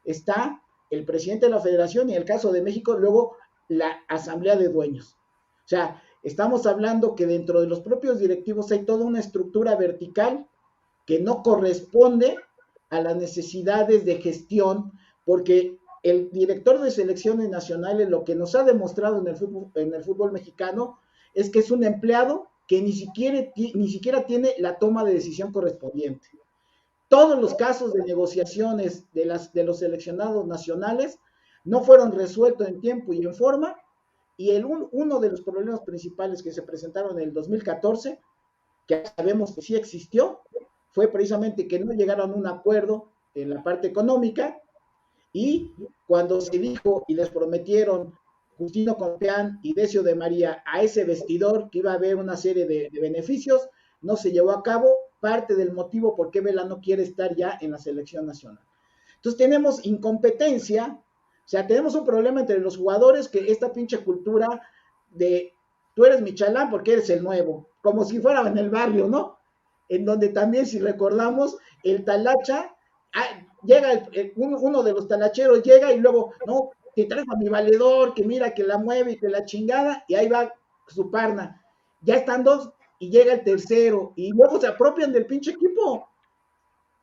está el presidente de la federación y en el caso de México, luego la asamblea de dueños. O sea, estamos hablando que dentro de los propios directivos hay toda una estructura vertical que no corresponde a las necesidades de gestión, porque el director de selecciones nacionales lo que nos ha demostrado en el fútbol mexicano es que es un empleado que ni siquiera tiene la toma de decisión correspondiente. Todos los casos de negociaciones de los seleccionados nacionales no fueron resueltos en tiempo y en forma, y uno de los problemas principales que se presentaron en el 2014, que sabemos que sí existió, fue precisamente que no llegaron a un acuerdo en la parte económica, y cuando se dijo y les prometieron Justino Compeán y Decio de María a ese vestidor que iba a haber una serie de beneficios, no se llevó a cabo, parte del motivo por qué Vela no quiere estar ya en la selección nacional. Entonces tenemos incompetencia, o sea, tenemos un problema entre los jugadores, que esta pinche cultura de tú eres mi chalán porque eres el nuevo, como si fuera en el barrio, ¿no? En donde también, si recordamos, el talacha, llega uno de los talacheros, llega y luego, no, te traigo a mi valedor, que mira que la mueve y que la chingada, y ahí va su parna. Ya están dos, y llega el tercero, y luego se apropian del pinche equipo,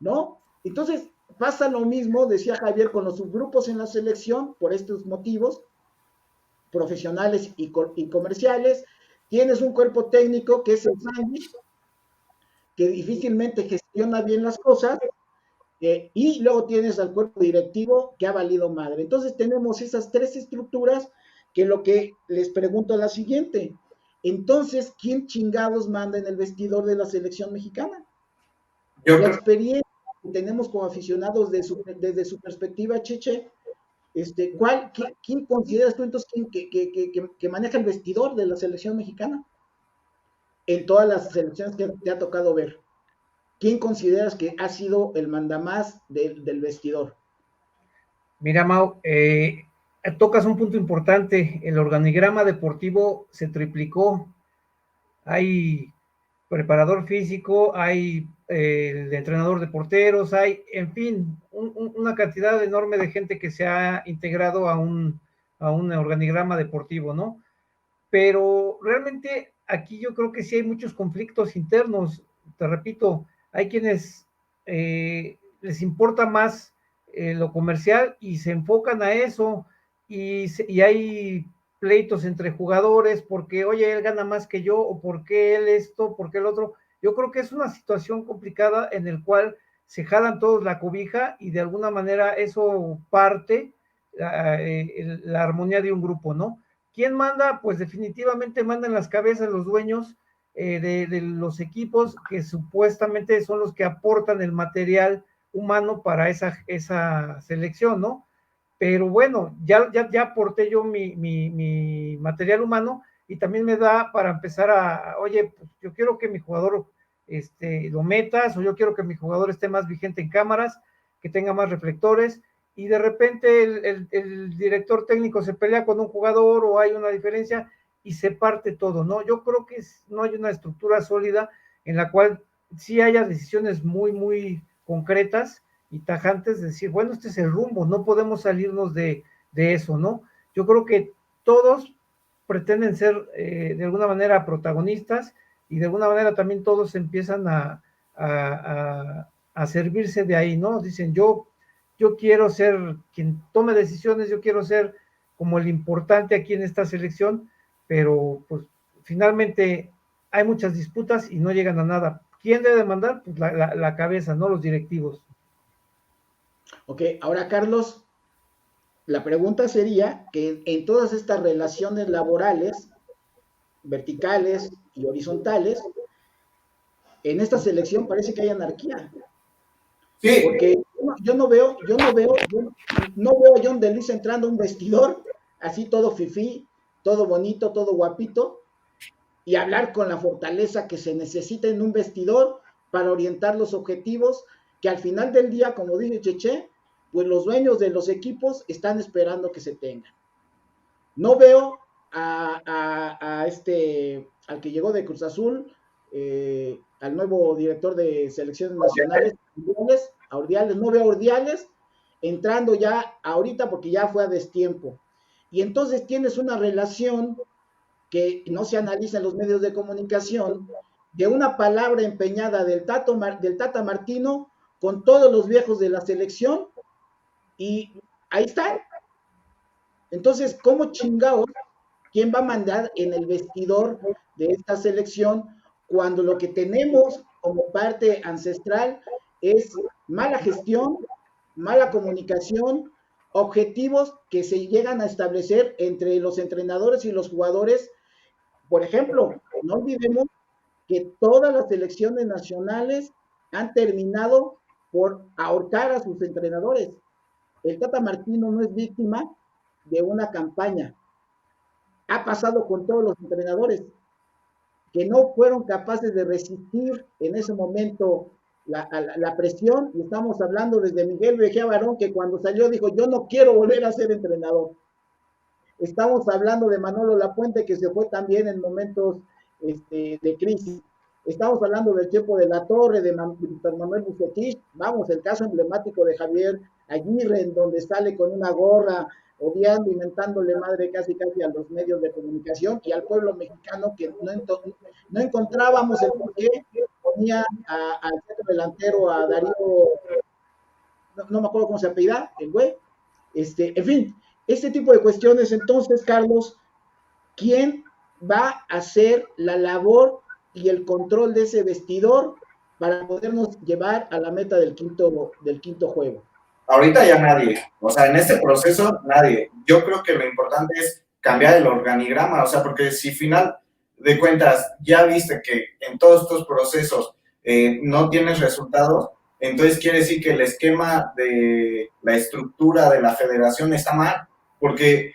¿no? Entonces, pasa lo mismo, decía Javier, con los subgrupos en la selección, por estos motivos, profesionales y comerciales. Tienes un cuerpo técnico que es el sándwich, que difícilmente gestiona bien las cosas, y luego tienes al cuerpo directivo que ha valido madre. Entonces tenemos esas tres estructuras, que lo que les pregunto es la siguiente: entonces, ¿quién chingados manda en el vestidor de la selección mexicana? La experiencia que tenemos como aficionados desde su perspectiva, Cheche, ¿quién consideras tú entonces que maneja el vestidor de la selección mexicana? En todas las selecciones que te ha tocado ver, ¿quién consideras que ha sido el mandamás del vestidor? Mira, Mau, tocas un punto importante. El organigrama deportivo se triplicó. Hay preparador físico, hay el entrenador de porteros, hay, en fin, una cantidad enorme de gente que se ha integrado a un organigrama deportivo, ¿no? Pero realmente aquí yo creo que sí hay muchos conflictos internos. Te repito, hay quienes les importa más lo comercial y se enfocan a eso, y hay pleitos entre jugadores porque, oye, él gana más que yo, o porque él esto, porque el otro. Yo creo que es una situación complicada en el cual se jalan todos la cobija, y de alguna manera eso parte la armonía de un grupo, ¿no? ¿Quién manda? Pues definitivamente mandan las cabezas los dueños de los equipos, que supuestamente son los que aportan el material humano para esa selección, ¿no? Pero bueno, ya aporté yo mi material humano, y también me da para empezar oye, pues yo quiero que mi jugador lo metas, o yo quiero que mi jugador esté más vigente en cámaras, que tenga más reflectores, y de repente el director técnico se pelea con un jugador, o hay una diferencia y se parte todo, ¿no? Yo creo que no hay una estructura sólida en la cual sí haya decisiones muy, muy concretas y tajantes de decir, bueno, este es el rumbo, no podemos salirnos de eso, ¿no? Yo creo que todos pretenden ser de alguna manera protagonistas, y de alguna manera también todos empiezan a servirse de ahí, ¿no? Dicen, yo quiero ser quien tome decisiones, yo quiero ser como el importante aquí en esta selección, pero pues finalmente hay muchas disputas y no llegan a nada. ¿Quién debe mandar? Pues la cabeza, no los directivos. Ok, ahora Carlos, la pregunta sería que en todas estas relaciones laborales, verticales y horizontales, en esta selección parece que hay anarquía. Sí. Porque yo no veo a John de Luis entrando a un vestidor así todo fifí, todo bonito, todo guapito, y hablar con la fortaleza que se necesita en un vestidor para orientar los objetivos, que al final del día, como dice Cheche, pues los dueños de los equipos están esperando que se tengan. No veo al que llegó de Cruz Azul, al nuevo director de selecciones nacionales, a Ordiales, no veo a Ordiales entrando ya ahorita porque ya fue a destiempo. Y entonces tienes una relación que no se analiza en los medios de comunicación, de una palabra empeñada del Tata Martino con todos los viejos de la selección, y ahí están, Entonces, ¿cómo chingados? ¿Quién va a mandar en el vestidor de esta selección cuando lo que tenemos como parte ancestral es mala gestión, mala comunicación, objetivos que se llegan a establecer entre los entrenadores y los jugadores? Por ejemplo, no olvidemos que todas las selecciones nacionales han terminado por ahorcar a sus entrenadores. El Tata Martino no es víctima de una campaña. Ha pasado con todos los entrenadores que no fueron capaces de resistir en ese momento la presión, y estamos hablando desde Miguel Mejía Barón, que cuando salió dijo, yo no quiero volver a ser entrenador. Estamos hablando de Manolo Lapuente, que se fue también en momentos de crisis. Estamos hablando del Chepo de la Torre, de Víctor Manuel Bucetich. Vamos, el caso emblemático de Javier Aguirre, en donde sale con una gorra, odiando, inventándole madre casi a los medios de comunicación y al pueblo mexicano, que no encontrábamos el por qué ponía al centro delantero a Darío, no me acuerdo cómo se apellida, el güey. En fin, este tipo de cuestiones. Entonces, Carlos, ¿quién va a hacer la labor y el control de ese vestidor para podernos llevar a la meta del quinto juego? Ahorita ya nadie, o sea, en este proceso nadie. Yo creo que lo importante es cambiar el organigrama, o sea, porque si final de cuentas ya viste que en todos estos procesos no tienes resultados, entonces quiere decir que el esquema de la estructura de la federación está mal, porque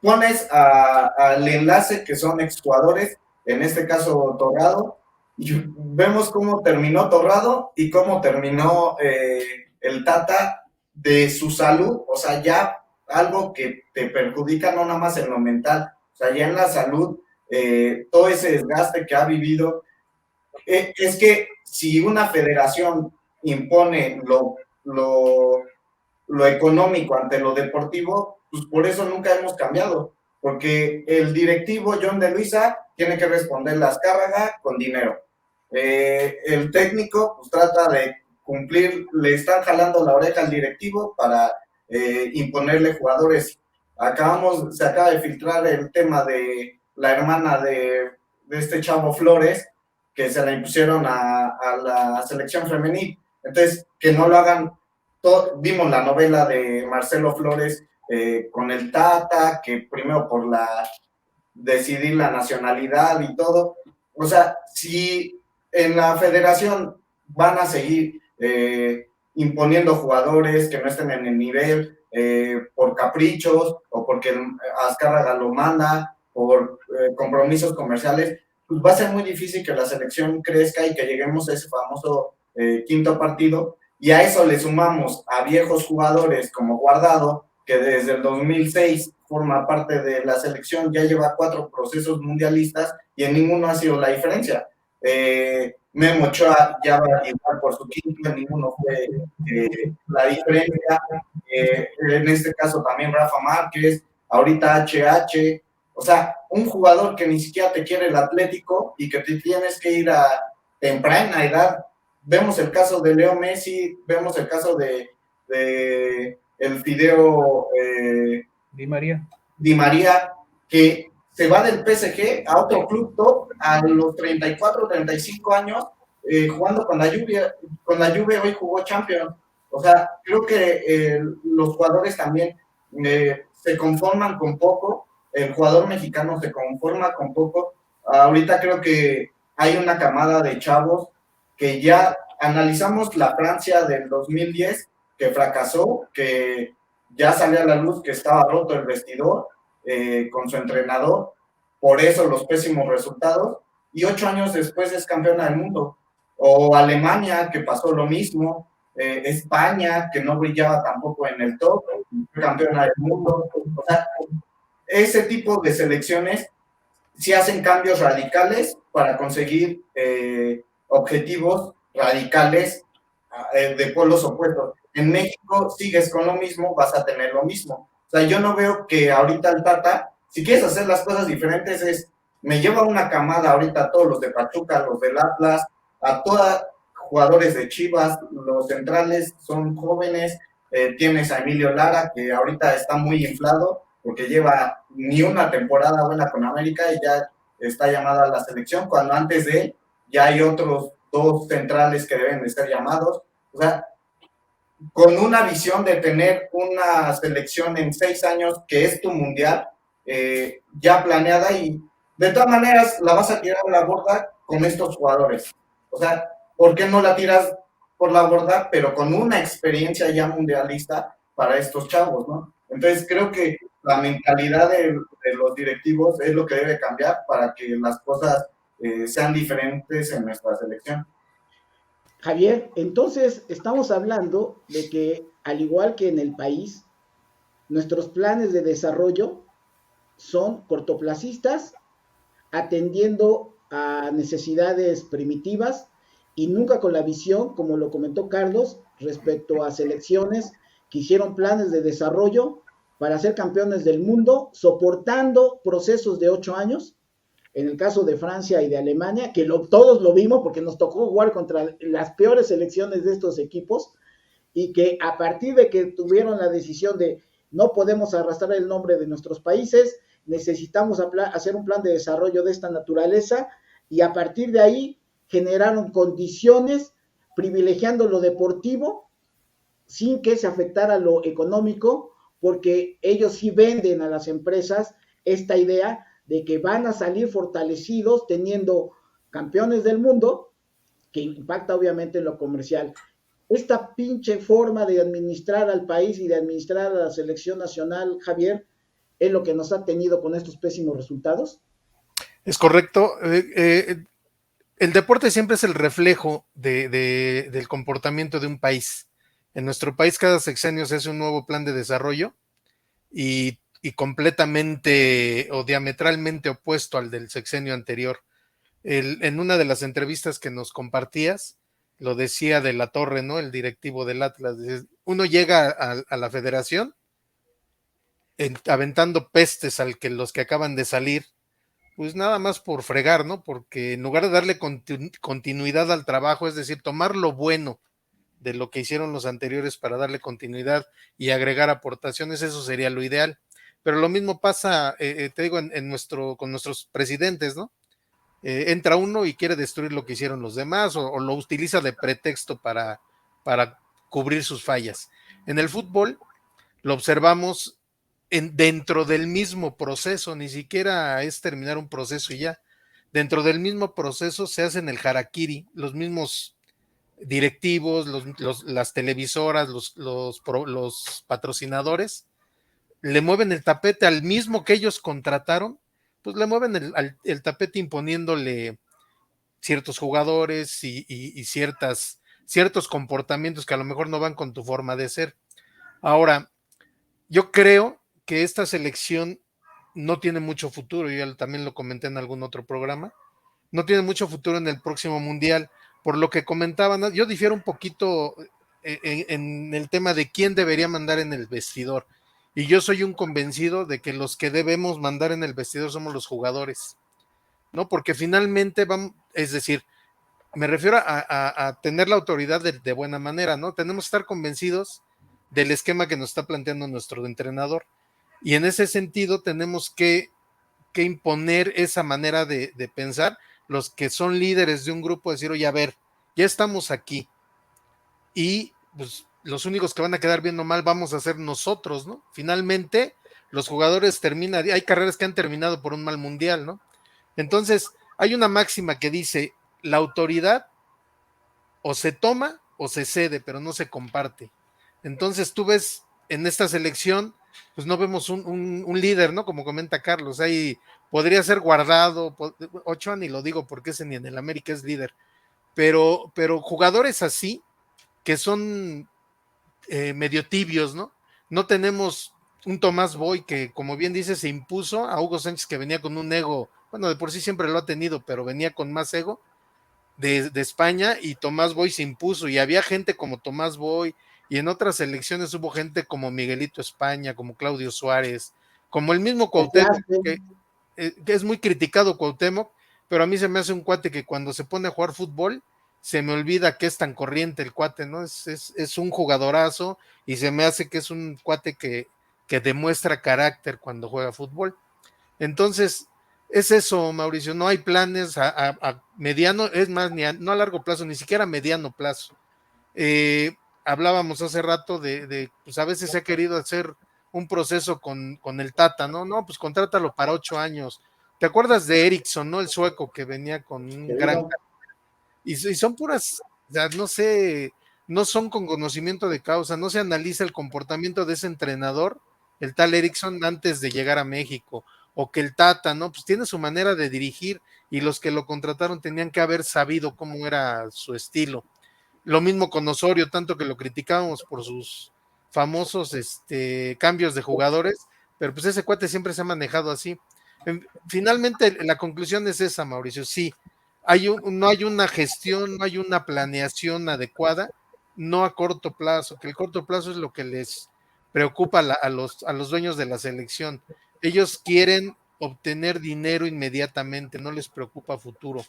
pones al enlace que son exjugadores, en este caso Torrado, y vemos cómo terminó Torrado y cómo terminó el Tata de su salud, o sea, ya algo que te perjudica no nada más en lo mental, o sea, ya en la salud, todo ese desgaste que ha vivido, es que si una federación impone lo económico ante lo deportivo, pues por eso nunca hemos cambiado, porque el directivo John de Luisa tiene que responder las cargas con dinero. El técnico pues trata de cumplir, le están jalando la oreja al directivo para imponerle jugadores. Se acaba de filtrar el tema de la hermana de este chavo Flores, que se la impusieron a la selección femenil. Entonces, que no lo hagan. Vimos la novela de Marcelo Flores con el Tata, que primero por decidir la nacionalidad y todo. O sea, si en la federación van a seguir imponiendo jugadores que no estén en el nivel por caprichos o porque Azcárraga lo manda, por compromisos comerciales, pues va a ser muy difícil que la selección crezca y que lleguemos a ese famoso quinto partido. Y a eso le sumamos a viejos jugadores como Guardado, que desde el 2006 forma parte de la selección, ya lleva 4 procesos mundialistas y en ninguno ha sido la diferencia. Memo Ochoa ya va igual por su quinto, en ninguno fue la diferencia. En este caso también Rafa Márquez, ahorita HH. O sea, un jugador que ni siquiera te quiere el Atlético y que te tienes que ir a temprana edad. Vemos el caso de Leo Messi, vemos el caso de el Fideo Di María, que se va del PSG a otro club top a los 34, 35 años, jugando con la Juve, hoy jugó Champions. O sea, creo que los jugadores también se conforman con poco, el jugador mexicano se conforma con poco. Ahorita creo que hay una camada de chavos que ya analizamos la Francia del 2010, que fracasó, que ya salió a la luz que estaba roto el vestidor con su entrenador, por eso los pésimos resultados, y 8 años después es campeona del mundo. O Alemania, que pasó lo mismo, España, que no brillaba tampoco en el top, campeona del mundo. O sea, ese tipo de selecciones sí hacen cambios radicales para conseguir objetivos radicales de polos opuestos. En México sigues con lo mismo, vas a tener lo mismo. O sea, yo no veo que ahorita el Tata, si quieres hacer las cosas diferentes, me lleva una camada ahorita a todos los de Pachuca, los del Atlas, a todos jugadores de Chivas, los centrales son jóvenes, tienes a Emilio Lara, que ahorita está muy inflado, porque lleva ni una temporada buena con América y ya está llamado a la selección, cuando antes de él ya hay otros 2 centrales que deben de ser llamados. O sea, con una visión de tener una selección en 6 años, que es tu mundial, ya planeada, y de todas maneras la vas a tirar a la borda con estos jugadores. O sea, ¿por qué no la tiras por la borda, pero con una experiencia ya mundialista para estos chavos, ¿no? Entonces creo que la mentalidad de los directivos es lo que debe cambiar para que las cosas sean diferentes en nuestra selección. Javier, entonces estamos hablando de que, al igual que en el país, nuestros planes de desarrollo son cortoplacistas, atendiendo a necesidades primitivas y nunca con la visión, como lo comentó Carlos, respecto a selecciones que hicieron planes de desarrollo para ser campeones del mundo, soportando procesos de 8 años. En el caso de Francia y de Alemania, que todos lo vimos porque nos tocó jugar contra las peores selecciones de estos equipos, y que a partir de que tuvieron la decisión de no podemos arrastrar el nombre de nuestros países, necesitamos hacer un plan de desarrollo de esta naturaleza, y a partir de ahí generaron condiciones privilegiando lo deportivo sin que se afectara lo económico, porque ellos sí venden a las empresas esta idea de que van a salir fortalecidos teniendo campeones del mundo, que impacta obviamente en lo comercial. Esta pinche forma de administrar al país y de administrar a la selección nacional, Javier, es lo que nos ha tenido con estos pésimos resultados. Es correcto. El deporte siempre es el reflejo del comportamiento de un país. En nuestro país cada sexenio se hace un nuevo plan de desarrollo y completamente o diametralmente opuesto al del sexenio anterior. En una de las entrevistas que nos compartías, lo decía de la Torre, ¿no? El directivo del Atlas. Uno llega a la federación aventando pestes al que los que acaban de salir, pues nada más por fregar, ¿no? Porque en lugar de darle continuidad al trabajo, es decir, tomar lo bueno de lo que hicieron los anteriores para darle continuidad y agregar aportaciones, eso sería lo ideal. Pero lo mismo pasa, te digo, con nuestros presidentes, ¿no? Entra uno y quiere destruir lo que hicieron los demás, o lo utiliza de pretexto para cubrir sus fallas. En el fútbol lo observamos dentro del mismo proceso, ni siquiera es terminar un proceso y ya. Dentro del mismo proceso se hacen el harakiri, los mismos directivos, las televisoras, los patrocinadores, le mueven el tapete al mismo que ellos contrataron, pues le mueven el tapete imponiéndole ciertos jugadores y ciertos comportamientos que a lo mejor no van con tu forma de ser. Ahora, yo creo que esta selección no tiene mucho futuro, yo también lo comenté en algún otro programa, no tiene mucho futuro en el próximo mundial, por lo que comentaban. Yo difiero un poquito en el tema de quién debería mandar en el vestidor, y yo soy un convencido de que los que debemos mandar en el vestidor somos los jugadores, ¿no? Porque finalmente es decir, me refiero a tener la autoridad de buena manera, ¿no? Tenemos que estar convencidos del esquema que nos está planteando nuestro entrenador, y en ese sentido tenemos que imponer esa manera de pensar, los que son líderes de un grupo, decir, oye, a ver, ya estamos aquí, y pues los únicos que van a quedar bien o mal vamos a ser nosotros, ¿no? Finalmente, los jugadores hay carreras que han terminado por un mal mundial, ¿no? Entonces, hay una máxima que dice, la autoridad o se toma o se cede, pero no se comparte. Entonces, tú ves en esta selección, pues no vemos un líder, ¿no? Como comenta Carlos, ahí podría ser Guardado, Ochoa ni lo digo porque ese ni en el América es líder, pero jugadores así, que son medio tibios, ¿no? No tenemos un Tomás Boy que, como bien dice, se impuso a Hugo Sánchez, que venía con un ego, bueno, de por sí siempre lo ha tenido, pero venía con más ego de España, y Tomás Boy se impuso, y había gente como Tomás Boy, y en otras selecciones hubo gente como Miguelito España, como Claudio Suárez, como el mismo Cuauhtémoc, que es muy criticado Cuauhtémoc, pero a mí se me hace un cuate que cuando se pone a jugar fútbol se me olvida que es tan corriente el cuate, ¿no? Es un jugadorazo y se me hace que es un cuate que demuestra carácter cuando juega fútbol. Entonces, es eso, Mauricio, no hay planes a mediano, es más, no a largo plazo, ni siquiera a mediano plazo. Hablábamos hace rato pues a veces se ha querido hacer un proceso con el Tata, ¿no? No, pues contrátalo para 8 años. ¿Te acuerdas de Eriksson, no? El sueco que venía con un gran... Y son puras, o sea, no sé, no son con conocimiento de causa, no se analiza el comportamiento de ese entrenador, el tal Eriksson, antes de llegar a México, o que el Tata, ¿no? Pues tiene su manera de dirigir y los que lo contrataron tenían que haber sabido cómo era su estilo. Lo mismo con Osorio, tanto que lo criticábamos por sus famosos cambios de jugadores, pero pues ese cuate siempre se ha manejado así. Finalmente, la conclusión es esa, Mauricio, sí, no hay una gestión, no hay una planeación adecuada, no a corto plazo, que el corto plazo es lo que les preocupa a los dueños de la selección. Ellos quieren obtener dinero inmediatamente, no les preocupa futuro.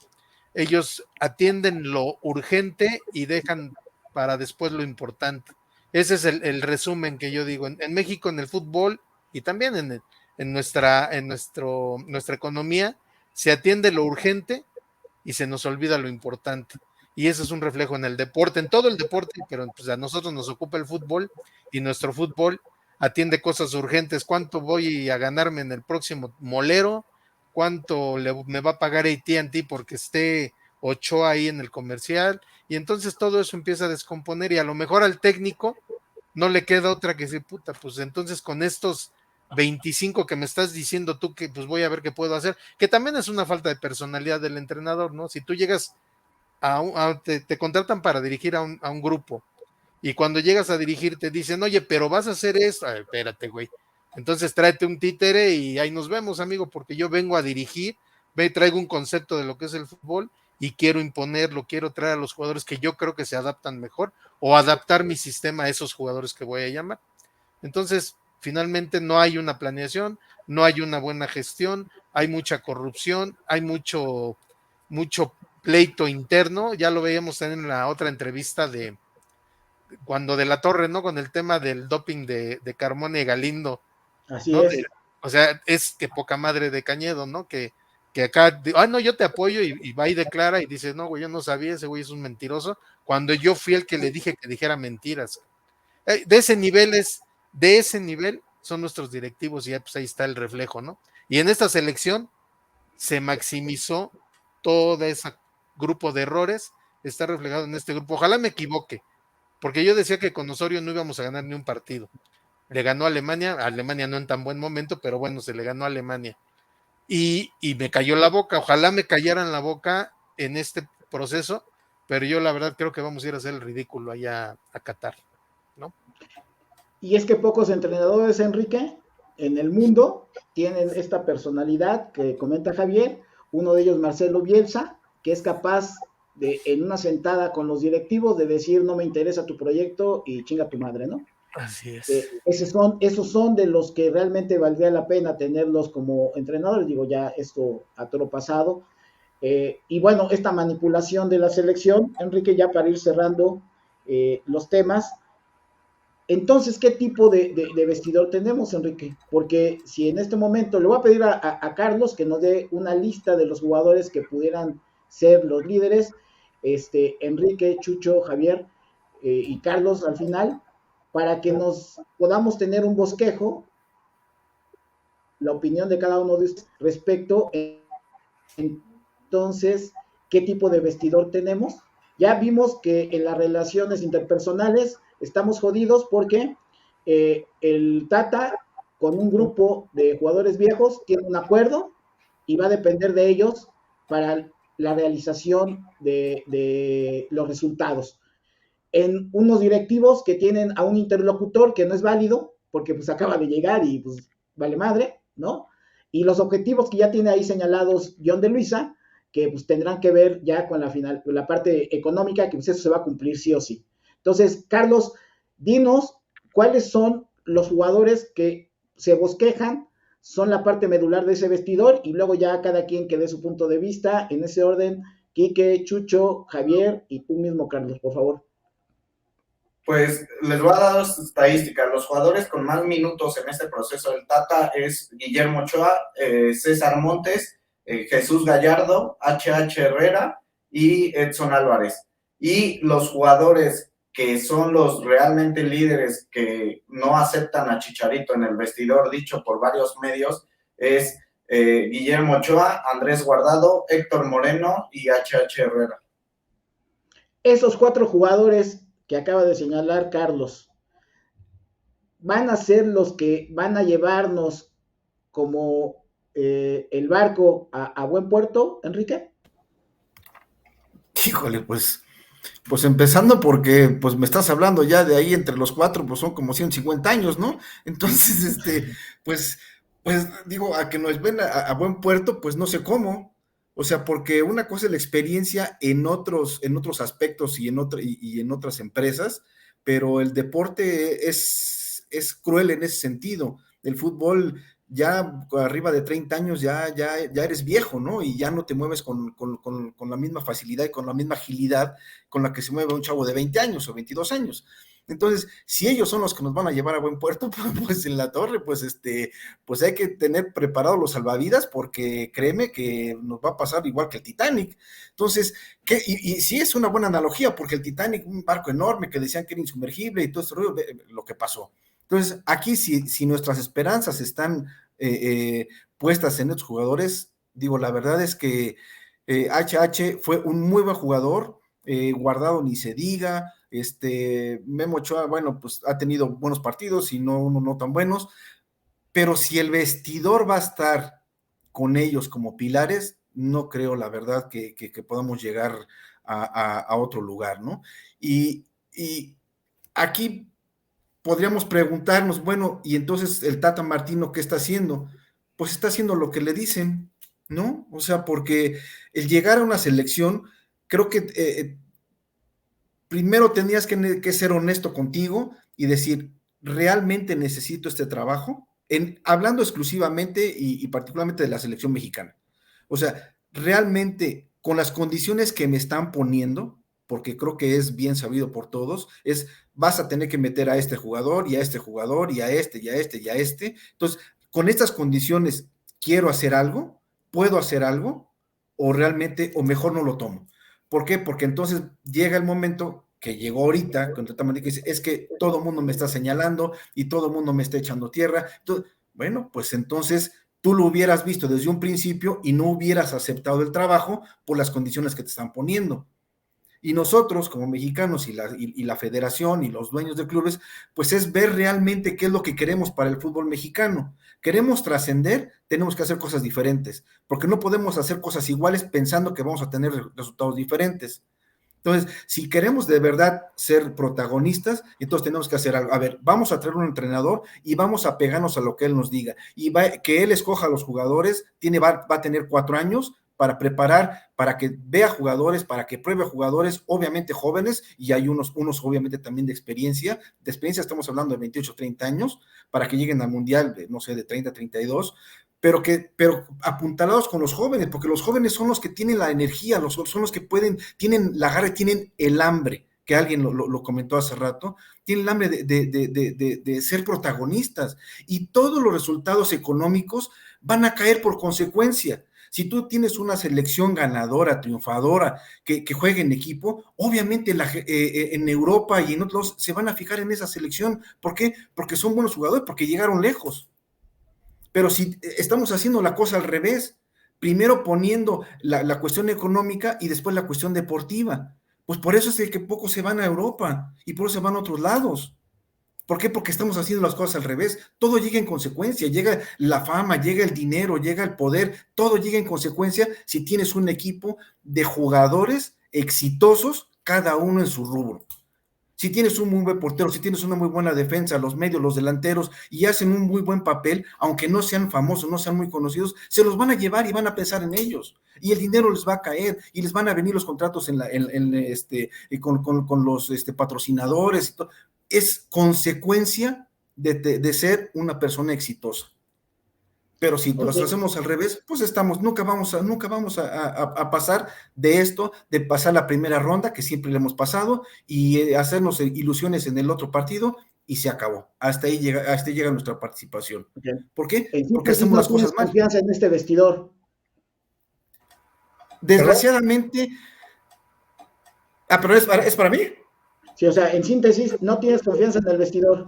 Ellos atienden lo urgente y dejan para después lo importante. Ese es el resumen que yo digo. En México, en el fútbol y también en nuestra economía, se atiende lo urgente y se nos olvida lo importante. Y eso es un reflejo en el deporte, en todo el deporte, pero pues a nosotros nos ocupa el fútbol y nuestro fútbol atiende cosas urgentes. ¿Cuánto voy a ganarme en el próximo molero? ¿Cuánto me va a pagar AT&T porque esté Ochoa ahí en el comercial? Y entonces todo eso empieza a descomponer y a lo mejor al técnico no le queda otra que decir, puta, pues entonces con estos 25 que me estás diciendo tú que pues voy a ver qué puedo hacer, que también es una falta de personalidad del entrenador, ¿no? Si tú llegas te contratan para dirigir a un grupo y cuando llegas a dirigir te dicen, oye, pero vas a hacer esto, espérate, güey, entonces tráete un títere y ahí nos vemos, amigo, porque yo vengo a dirigir, traigo un concepto de lo que es el fútbol y quiero imponerlo, quiero traer a los jugadores que yo creo que se adaptan mejor o adaptar mi sistema a esos jugadores que voy a llamar. Entonces, finalmente no hay una planeación, no hay una buena gestión, hay mucha corrupción, hay mucho pleito interno, ya lo veíamos en la otra entrevista de cuando de la Torre, ¿no? Con el tema del doping de Carmona y Galindo. Así ¿no? es. O sea, es que poca madre de Cañedo, ¿no? Que acá, no, yo te apoyo y va y declara y dice, no, güey, yo no sabía, ese güey es un mentiroso, cuando yo fui el que le dije que dijera mentiras. De ese nivel son nuestros directivos y pues ahí está el reflejo, ¿no? Y en esta selección se maximizó todo ese grupo de errores, está reflejado en este grupo. Ojalá me equivoque, porque yo decía que con Osorio no íbamos a ganar ni un partido. Le ganó a Alemania no en tan buen momento, pero bueno, se le ganó a Alemania. Y me cayó la boca, ojalá me cayera en la boca en este proceso, pero yo la verdad creo que vamos a ir a hacer el ridículo allá a Qatar, ¿no? Y es que pocos entrenadores, Enrique, en el mundo tienen esta personalidad que comenta Javier, uno de ellos Marcelo Bielsa, que es capaz de en una sentada con los directivos de decir no me interesa tu proyecto y chinga tu madre, ¿no? Así es. Esos son de los que realmente valdría la pena tenerlos como entrenadores, digo ya esto a toro pasado. Y bueno, esta manipulación de la selección, Enrique, ya para ir cerrando los temas, entonces, ¿qué tipo de vestidor tenemos, Enrique? Porque si en este momento le voy a pedir a Carlos que nos dé una lista de los jugadores que pudieran ser los líderes, Enrique, Chucho, Javier y Carlos al final, para que nos podamos tener un bosquejo, la opinión de cada uno de ustedes respecto, entonces, ¿qué tipo de vestidor tenemos? Ya vimos que en las relaciones interpersonales estamos jodidos porque el Tata con un grupo de jugadores viejos tiene un acuerdo y va a depender de ellos para la realización de los resultados. En unos directivos que tienen a un interlocutor que no es válido porque pues acaba de llegar y pues vale madre, ¿no? Y los objetivos que ya tiene ahí señalados John de Luisa, que pues tendrán que ver ya con la parte económica, que pues eso se va a cumplir sí o sí. Entonces, Carlos, dinos cuáles son los jugadores que se bosquejan, son la parte medular de ese vestidor y luego ya cada quien que dé su punto de vista en ese orden, Quique, Chucho, Javier y tú mismo, Carlos, por favor. Pues les voy a dar dos estadísticas. Los jugadores con más minutos en este proceso del Tata es Guillermo Ochoa, César Montes, Jesús Gallardo, HH Herrera y Edson Álvarez. Y los jugadores que son los realmente líderes que no aceptan a Chicharito en el vestidor, dicho por varios medios, es Guillermo Ochoa, Andrés Guardado, Héctor Moreno y HH Herrera. Esos 4 jugadores que acaba de señalar Carlos, ¿van a ser los que van a llevarnos como el barco a buen puerto, Enrique? Híjole, pues empezando porque pues me estás hablando ya de ahí entre los 4, pues son como 150 años, ¿no? Entonces, pues digo, a que nos ven a buen puerto, pues no sé cómo. O sea, porque una cosa es la experiencia en otros aspectos y en otras empresas, pero el deporte es cruel en ese sentido. El fútbol ya arriba de 30 años ya eres viejo, ¿no? Y ya no te mueves con la misma facilidad y con la misma agilidad con la que se mueve un chavo de 20 años o 22 años. Entonces, si ellos son los que nos van a llevar a buen puerto, pues en la torre, pues pues hay que tener preparados los salvavidas, porque créeme que nos va a pasar igual que el Titanic. Entonces, y sí es una buena analogía, porque el Titanic, un barco enorme que decían que era insumergible y todo esto, lo que pasó. Entonces, aquí si nuestras esperanzas están puestas en estos jugadores, digo, la verdad es que HH fue un muy buen jugador, Guardado ni se diga, Memo Ochoa, bueno, pues ha tenido buenos partidos y no tan buenos, pero si el vestidor va a estar con ellos como pilares, no creo, la verdad, que podamos llegar a otro lugar, ¿no? Y aquí podríamos preguntarnos, bueno, y entonces el Tata Martino, ¿qué está haciendo? Pues está haciendo lo que le dicen, ¿no? O sea, porque el llegar a una selección, creo que primero tenías que ser honesto contigo y decir, ¿realmente necesito este trabajo? Hablando exclusivamente y particularmente de la selección mexicana. O sea, realmente con las condiciones que me están poniendo, porque creo que es bien sabido por todos, vas a tener que meter a este jugador y a este jugador y a este y a este y a este. Entonces, con estas condiciones, ¿quiero hacer algo? ¿Puedo hacer algo? ¿O realmente, o mejor no lo tomo? ¿Por qué? Porque entonces llega el momento que llegó ahorita, que dice, es que todo el mundo me está señalando y todo el mundo me está echando tierra. Entonces, bueno, pues entonces tú lo hubieras visto desde un principio y no hubieras aceptado el trabajo por las condiciones que te están poniendo. Y nosotros, como mexicanos y la federación y los dueños de clubes, pues es ver realmente qué es lo que queremos para el fútbol mexicano. Queremos trascender, tenemos que hacer cosas diferentes, porque no podemos hacer cosas iguales pensando que vamos a tener resultados diferentes. Entonces, si queremos de verdad ser protagonistas, entonces tenemos que hacer algo. A ver, vamos a traer un entrenador y vamos a pegarnos a lo que él nos diga. Y que él escoja a los jugadores, va a tener 4 años para preparar, para que vea jugadores, para que pruebe jugadores, obviamente jóvenes, y hay unos obviamente también de experiencia. De experiencia estamos hablando de 28, 30 años, para que lleguen al Mundial, no sé, de 30, 32, pero apuntalados con los jóvenes, porque los jóvenes son los que tienen la energía, son los que tienen la garra, tienen el hambre, que alguien lo comentó hace rato, tienen el hambre de ser protagonistas, y todos los resultados económicos van a caer por consecuencia. Si tú tienes una selección ganadora, triunfadora, que juegue en equipo, obviamente en Europa y en otros se van a fijar en esa selección. ¿Por qué? Porque son buenos jugadores, porque llegaron lejos. Pero si estamos haciendo la cosa al revés, primero poniendo la cuestión económica y después la cuestión deportiva, pues por eso es que pocos se van a Europa y por eso se van a otros lados. ¿Por qué? Porque estamos haciendo las cosas al revés. Todo llega en consecuencia, llega la fama, llega el dinero, llega el poder, todo llega en consecuencia si tienes un equipo de jugadores exitosos, cada uno en su rubro. Si tienes un muy buen portero, si tienes una muy buena defensa, los medios, los delanteros, y hacen un muy buen papel, aunque no sean famosos, no sean muy conocidos, se los van a llevar y van a pensar en ellos. Y el dinero les va a caer, y les van a venir los contratos con los patrocinadores. Y todo. Es consecuencia de ser una persona exitosa. Pero si Ok. los hacemos al revés, pues nunca vamos a pasar de esto, de pasar la primera ronda, que siempre le hemos pasado, y hacernos ilusiones en el otro partido, y se acabó. Hasta ahí llega nuestra participación. Ok. ¿Por qué? En Porque síntesis, hacemos no las tienes cosas mal. confianza en este vestidor. ¿Perdón? Desgraciadamente, pero es para mí. Sí, o sea, en síntesis, no tienes confianza en el vestidor.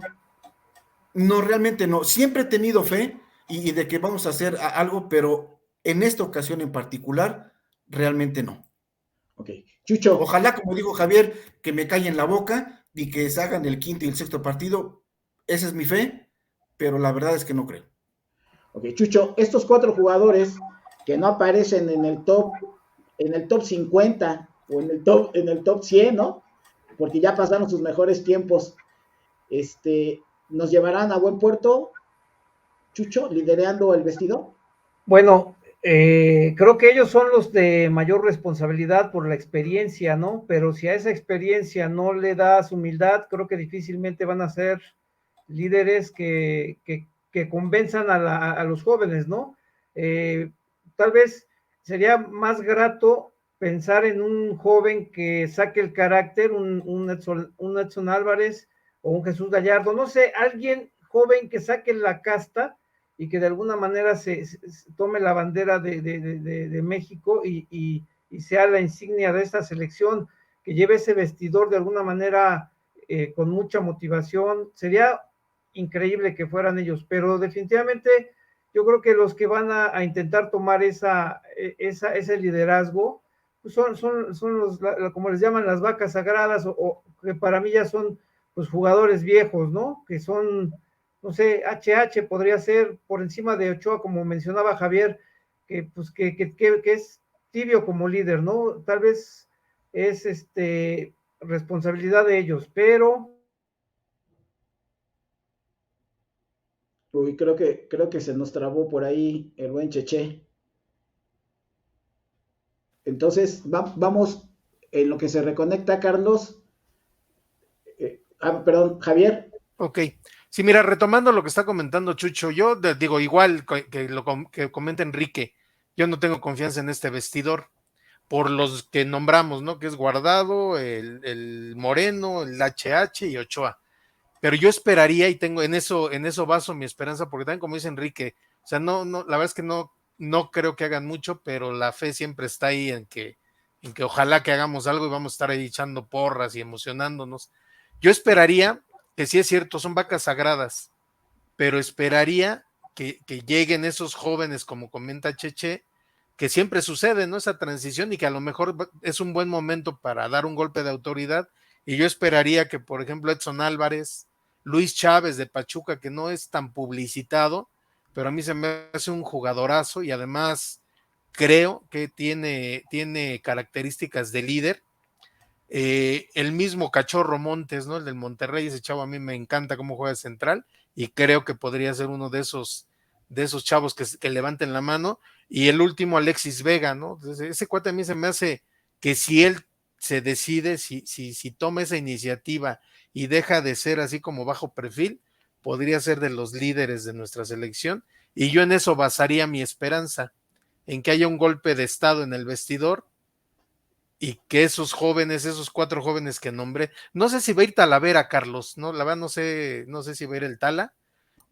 No, realmente no. Siempre he tenido fe y de que vamos a hacer algo, pero en esta ocasión en particular, realmente no. Ok. Chucho, Ojalá, como dijo Javier, que me callen la boca y que se hagan el quinto y el sexto partido. Esa es mi fe, pero la verdad es que no creo. ok, Chucho, estos 4 jugadores que no aparecen en el top 50 o en el top 100, ¿no? Porque ya pasaron sus mejores tiempos, nos llevarán a buen puerto, Chucho, liderando el vestidor. Bueno, creo que ellos son los de mayor responsabilidad por la experiencia, ¿no? Pero si a esa experiencia no le das humildad, creo que difícilmente van a ser líderes que convenzan a los jóvenes, ¿no? Tal vez sería más grato pensar en un joven que saque el carácter, un Edson Álvarez o un Jesús Gallardo, no sé, alguien joven que saque la casta y que de alguna manera se tome la bandera de México y sea la insignia de esta selección, que lleve ese vestidor de alguna manera con mucha motivación. Sería increíble que fueran ellos, pero definitivamente yo creo que los que van a intentar tomar ese liderazgo pues son los, como les llaman, las vacas sagradas, o que para mí ya son pues jugadores viejos, ¿no? Que son, no sé, HH podría ser por encima de Ochoa, como mencionaba Javier, que pues que es tibio como líder, ¿no? Tal vez es responsabilidad de ellos, pero Uy, creo que se nos trabó por ahí el buen Cheche. Entonces, vamos en lo que se reconecta, Carlos. Perdón, Javier. Ok. Sí, mira, retomando lo que está comentando Chucho, yo digo igual que lo que comenta Enrique, yo no tengo confianza en este vestidor por los que nombramos, ¿no? Que es Guardado, el Moreno, el HH y Ochoa. Pero yo esperaría, y tengo en eso baso mi esperanza, porque también como dice Enrique, o sea, la verdad es que no creo que hagan mucho, pero la fe siempre está ahí en que ojalá que hagamos algo y vamos a estar ahí echando porras y emocionándonos. Yo esperaría que sí es cierto, son vacas sagradas, pero esperaría que lleguen esos jóvenes, como comenta Cheche, que siempre sucede, ¿no? Esa transición, y que a lo mejor es un buen momento para dar un golpe de autoridad. Y yo esperaría que, por ejemplo, Edson Álvarez, Luis Chávez de Pachuca, que no es tan publicitado, pero a mí se me hace un jugadorazo y además creo que tiene características de líder. El mismo Cachorro Montes, ¿no? El del Monterrey, ese chavo a mí me encanta cómo juega central y creo que podría ser uno de esos chavos que levanten la mano. Y el último, Alexis Vega, ¿no? Entonces, ese cuate a mí se me hace que si él se decide, si toma esa iniciativa y deja de ser así como bajo perfil, podría ser de los líderes de nuestra selección. Y yo en eso basaría mi esperanza, en que haya un golpe de estado en el vestidor y que esos 4 jóvenes que nombré, no sé si va a ir Talavera, Carlos, no, la verdad no sé si va a ir el Tala,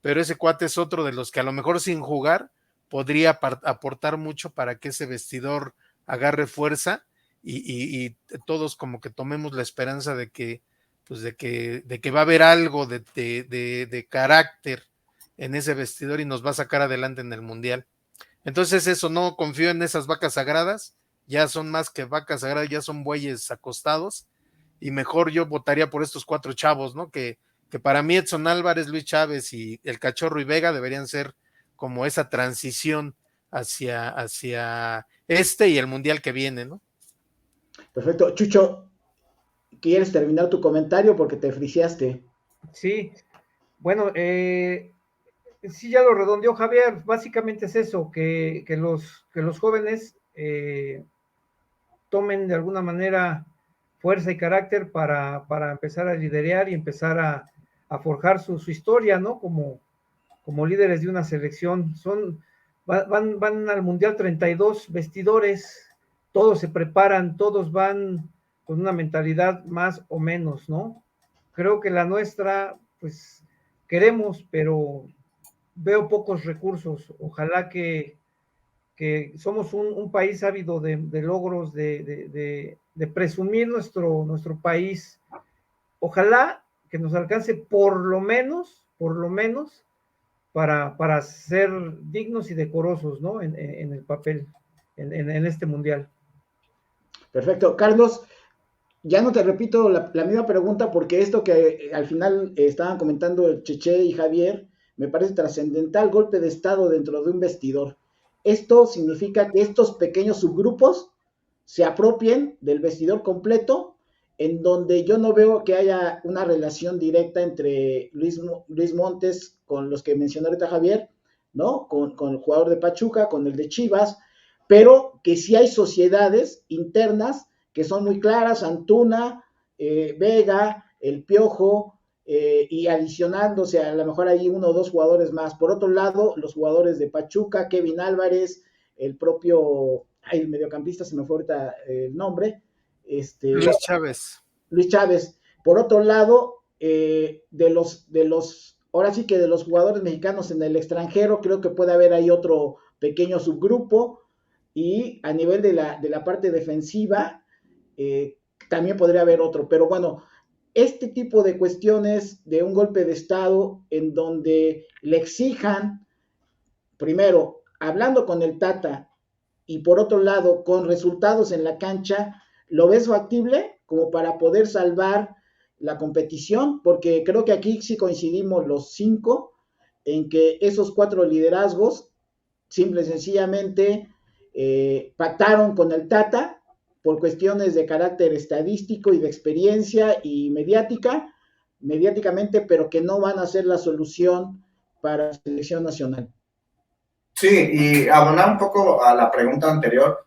pero ese cuate es otro de los que a lo mejor sin jugar podría aportar mucho para que ese vestidor agarre fuerza y todos como que tomemos la esperanza de que, pues de que va a haber algo de carácter en ese vestidor y nos va a sacar adelante en el Mundial. Entonces eso, no confío en esas vacas sagradas, ya son más que vacas sagradas, ya son bueyes acostados, y mejor yo votaría por estos 4 chavos, ¿no? Que para mí Edson Álvarez, Luis Chávez y el Cachorro y Vega deberían ser como esa transición hacia y el Mundial que viene, ¿no? Perfecto. Chucho, ¿quieres terminar tu comentario porque te friseaste? sí, bueno, sí, ya lo redondeó Javier, básicamente es eso, que los jóvenes tomen de alguna manera fuerza y carácter para empezar a liderar y empezar a forjar su historia, ¿no? Como líderes de una selección. van al Mundial 32 vestidores, todos se preparan, todos van con una mentalidad más o menos, ¿no? Creo que la nuestra, pues queremos, pero veo pocos recursos. Ojalá que somos un país ávido de logros, de presumir nuestro país. Ojalá que nos alcance por lo menos, para ser dignos y decorosos, ¿no? En el papel, en este mundial. Perfecto. Carlos, ya no te repito la misma pregunta porque esto que al final estaban comentando Cheche y Javier me parece trascendental, golpe de estado dentro de un vestidor. Esto significa que estos pequeños subgrupos se apropien del vestidor completo, en donde yo no veo que haya una relación directa entre Luis Montes con los que mencionó ahorita Javier, ¿no? Con el jugador de Pachuca, con el de Chivas, pero que sí hay sociedades internas que son muy claras, Antuna, Vega, El Piojo, y adicionándose a lo mejor hay uno o dos jugadores más. Por otro lado, los jugadores de Pachuca, Kevin Álvarez, el propio, el mediocampista, se me fue ahorita el nombre, Luis Chávez. Luis Chávez. Por otro lado, ahora sí que de los jugadores mexicanos en el extranjero, creo que puede haber ahí otro pequeño subgrupo, y a nivel de la parte defensiva, también podría haber otro, pero bueno, este tipo de cuestiones de un golpe de estado en donde le exijan, primero, hablando con el Tata, y por otro lado, con resultados en la cancha, ¿lo ves factible como para poder salvar la competición? Porque creo que aquí sí coincidimos los 5 en que esos 4 liderazgos simple y sencillamente pactaron con el Tata por cuestiones de carácter estadístico y de experiencia y mediáticamente, pero que no van a ser la solución para la selección nacional. Sí, y abonar un poco a la pregunta anterior,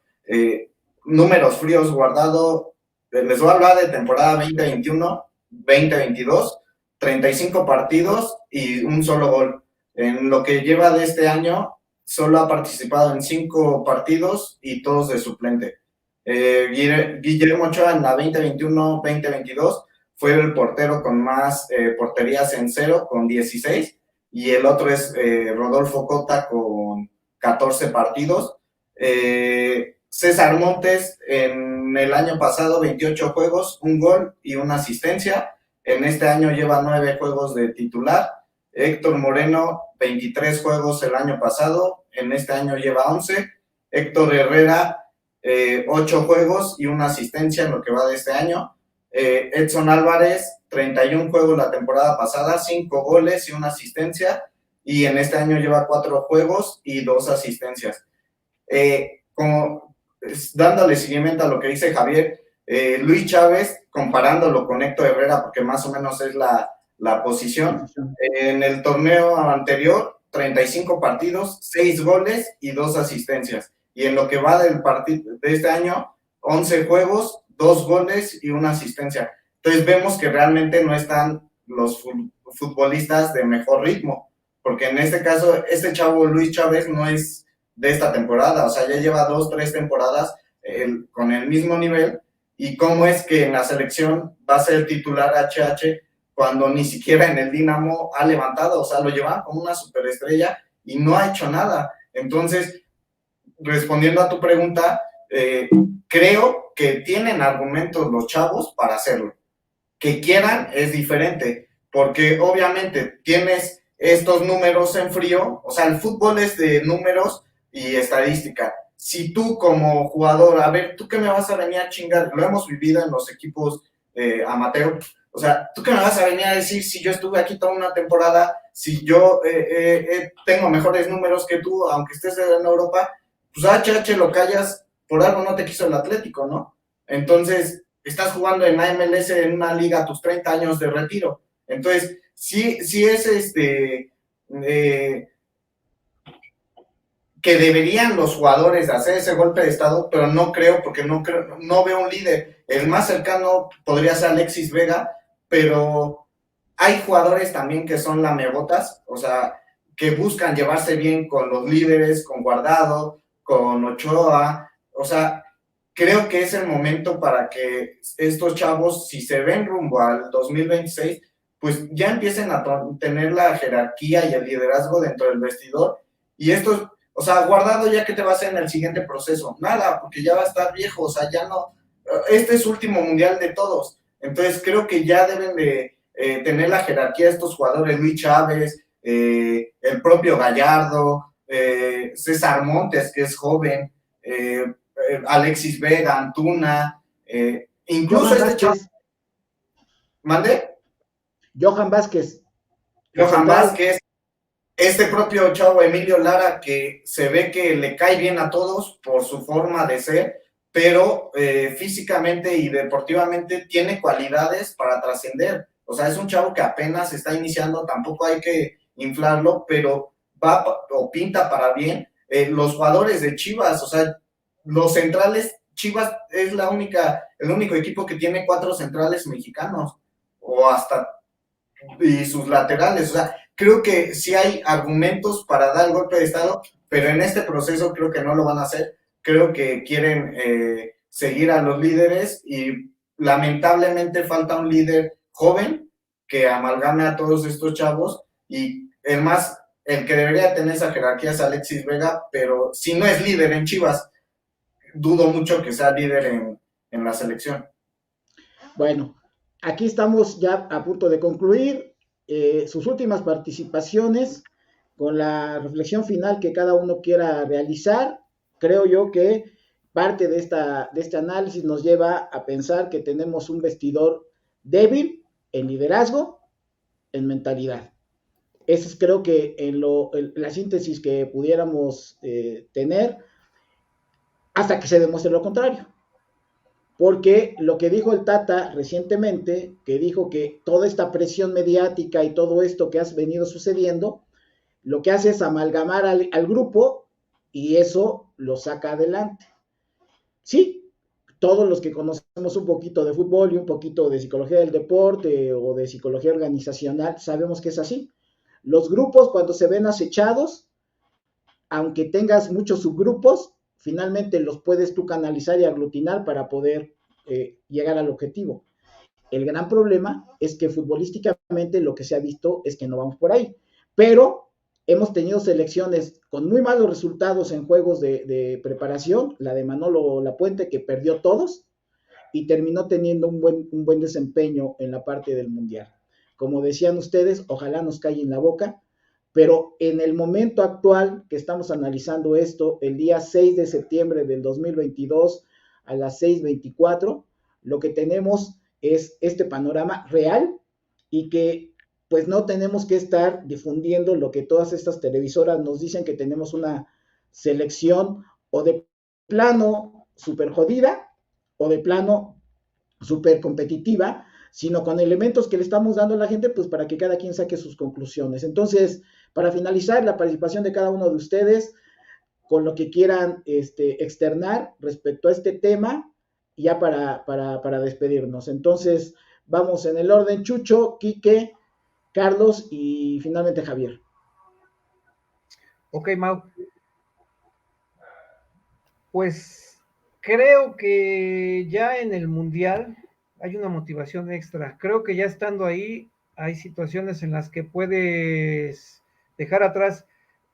números fríos Guardado, les voy a hablar de temporada 2021-2022, 35 partidos y un solo gol. En lo que lleva de este año, solo ha participado en 5 partidos y todos de suplente. Guillermo Ochoa en la 2021-2022 fue el portero con más porterías en cero, con 16, y el otro es Rodolfo Cota con 14 partidos. César Montes en el año pasado 28 juegos, un gol y una asistencia. En este año lleva 9 juegos de titular. Héctor Moreno 23 juegos el año pasado, en este año lleva 11. Héctor Herrera 8 juegos y una asistencia en lo que va de este año. Edson Álvarez 31 juegos la temporada pasada, 5 goles y una asistencia, y en este año lleva 4 juegos y 2 asistencias. Como dándole seguimiento a lo que dice Javier, Luis Chávez, comparándolo con Héctor Herrera, porque más o menos es la posición, en el torneo anterior, 35 partidos, 6 goles y 2 asistencias, y en lo que va del partido de este año, 11 juegos, 2 goles y una asistencia. Entonces vemos que realmente no están los futbolistas de mejor ritmo, porque en este caso, este chavo Luis Chávez no es de esta temporada, o sea, ya lleva 2-3 temporadas con el mismo nivel, y cómo es que en la selección va a ser titular HH cuando ni siquiera en el Dinamo ha levantado, o sea, lo llevan como una superestrella y no ha hecho nada. Entonces, respondiendo a tu pregunta, creo que tienen argumentos los chavos para hacerlo. Que quieran es diferente, porque obviamente tienes estos números en frío, o sea, el fútbol es de números y estadística. Si tú como jugador, a ver, ¿tú qué me vas a venir a chingar? Lo hemos vivido en los equipos amateur. O sea, ¿tú qué me vas a venir a decir si yo estuve aquí toda una temporada, si yo tengo mejores números que tú, aunque estés en Europa? Pues HH lo callas, por algo no te quiso el Atlético, ¿no? Entonces, estás jugando en la MLS en una liga a tus 30 años de retiro. Entonces, sí es que deberían los jugadores hacer ese golpe de estado, pero no creo, porque no veo un líder. El más cercano podría ser Alexis Vega, pero hay jugadores también que son lamebotas, o sea, que buscan llevarse bien con los líderes, con Guardado, con Ochoa. O sea, creo que es el momento para que estos chavos, si se ven rumbo al 2026, pues ya empiecen a tener la jerarquía y el liderazgo dentro del vestidor. Y esto, o sea, Guardado, ya que te va a hacer en el siguiente proceso, nada, porque ya va a estar viejo, o sea, ya no, este es su último mundial de todos. Entonces creo que ya deben de tener la jerarquía de estos jugadores, Luis Chávez, el propio Gallardo, César Montes, que es joven, Alexis Vega, Antuna, incluso Johan este chavo. Vázquez. ¿Mande? Johan Vázquez. Johan Vázquez, este propio chavo Emilio Lara, que se ve que le cae bien a todos por su forma de ser, pero físicamente y deportivamente tiene cualidades para trascender. O sea, es un chavo que apenas está iniciando, tampoco hay que inflarlo, pero va o pinta para bien. Los jugadores de Chivas, o sea, los centrales, Chivas es el único equipo que tiene 4 centrales mexicanos, o hasta, y sus laterales. O sea, creo que sí hay argumentos para dar el golpe de estado, pero en este proceso creo que no lo van a hacer. Creo que quieren seguir a los líderes y lamentablemente falta un líder joven que amalgame a todos estos chavos, y el que debería tener esa jerarquía es Alexis Vega, pero si no es líder en Chivas, dudo mucho que sea líder en la selección. Bueno, aquí estamos ya a punto de concluir sus últimas participaciones con la reflexión final que cada uno quiera realizar. Creo yo que parte de este análisis nos lleva a pensar que tenemos un vestidor débil en liderazgo, en mentalidad. Esa es, creo que en la síntesis que pudiéramos tener, hasta que se demuestre lo contrario. Porque lo que dijo el Tata recientemente, que dijo que toda esta presión mediática y todo esto que ha venido sucediendo, lo que hace es amalgamar al grupo y eso lo saca adelante. Sí, todos los que conocemos un poquito de fútbol y un poquito de psicología del deporte o de psicología organizacional, sabemos que es así. Los grupos, cuando se ven acechados, aunque tengas muchos subgrupos, finalmente los puedes tú canalizar y aglutinar para poder llegar al objetivo. El gran problema es que futbolísticamente lo que se ha visto es que no vamos por ahí, pero hemos tenido selecciones con muy malos resultados en juegos de preparación, la de Manolo Lapuente, que perdió todos y terminó teniendo un buen desempeño en la parte del Mundial. Como decían ustedes, ojalá nos calle en la boca, pero en el momento actual que estamos analizando esto, el día 6 de septiembre del 2022 a las 6:24, lo que tenemos es este panorama real y que pues no tenemos que estar difundiendo lo que todas estas televisoras nos dicen, que tenemos una selección o de plano súper jodida o de plano súper competitiva, sino con elementos que le estamos dando a la gente, pues para que cada quien saque sus conclusiones. Entonces, para finalizar, la participación de cada uno de ustedes, con lo que quieran externar respecto a este tema, ya para despedirnos. Entonces, vamos en el orden: Chucho, Quique, Carlos y finalmente Javier. Ok, Mau. Pues creo que ya en el Mundial hay una motivación extra. Creo que ya estando ahí hay situaciones en las que puedes dejar atrás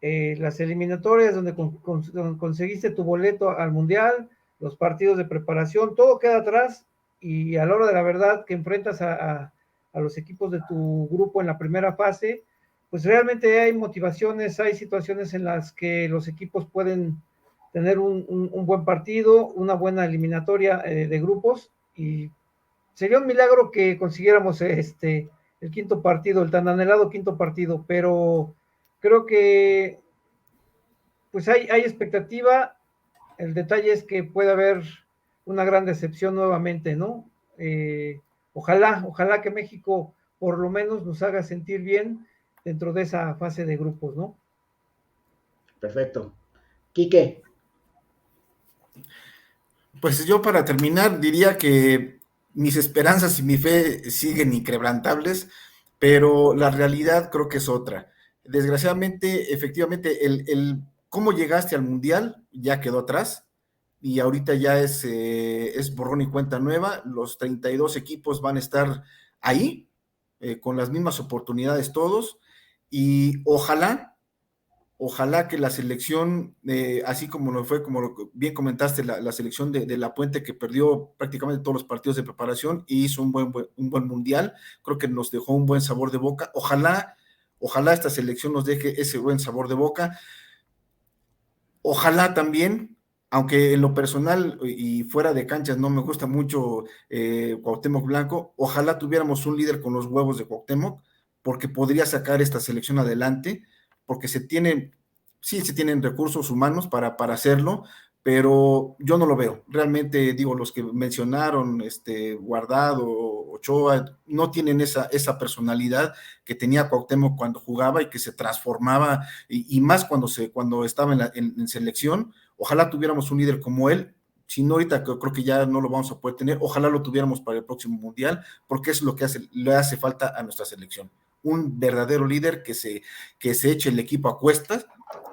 las eliminatorias donde conseguiste tu boleto al Mundial, los partidos de preparación, todo queda atrás, y a la hora de la verdad que enfrentas a los equipos de tu grupo en la primera fase, pues realmente hay motivaciones, hay situaciones en las que los equipos pueden tener un buen partido, una buena eliminatoria de grupos, y sería un milagro que consiguiéramos el quinto partido, el tan anhelado quinto partido, pero creo que pues hay expectativa. El detalle es que puede haber una gran decepción nuevamente, ¿no? Ojalá que México por lo menos nos haga sentir bien dentro de esa fase de grupos, ¿no? Perfecto. Quique. Pues yo, para terminar, diría que mis esperanzas y mi fe siguen inquebrantables, pero la realidad creo que es otra. desgraciadamente, efectivamente, cómo llegaste al Mundial ya quedó atrás y ahorita ya es borrón y cuenta nueva. Los 32 equipos van a estar ahí, con las mismas oportunidades todos, y ojalá que la selección, así como lo fue, como bien comentaste, la selección de La Puente, que perdió prácticamente todos los partidos de preparación y hizo un buen mundial, creo que nos dejó un buen sabor de boca. Ojalá esta selección nos deje ese buen sabor de boca. Ojalá también, aunque en lo personal y fuera de canchas no me gusta mucho Cuauhtémoc Blanco, ojalá tuviéramos un líder con los huevos de Cuauhtémoc, porque podría sacar esta selección adelante, porque se tienen recursos humanos para hacerlo, pero yo no lo veo. Realmente, digo, los que mencionaron, Guardado, Ochoa, no tienen esa personalidad que tenía Cuauhtémoc cuando jugaba y que se transformaba, y más cuando estaba en selección. Ojalá tuviéramos un líder como él. Si no, ahorita creo que ya no lo vamos a poder tener. Ojalá lo tuviéramos para el próximo Mundial, porque es lo que le hace falta a nuestra selección. Un verdadero líder que se eche el equipo a cuestas,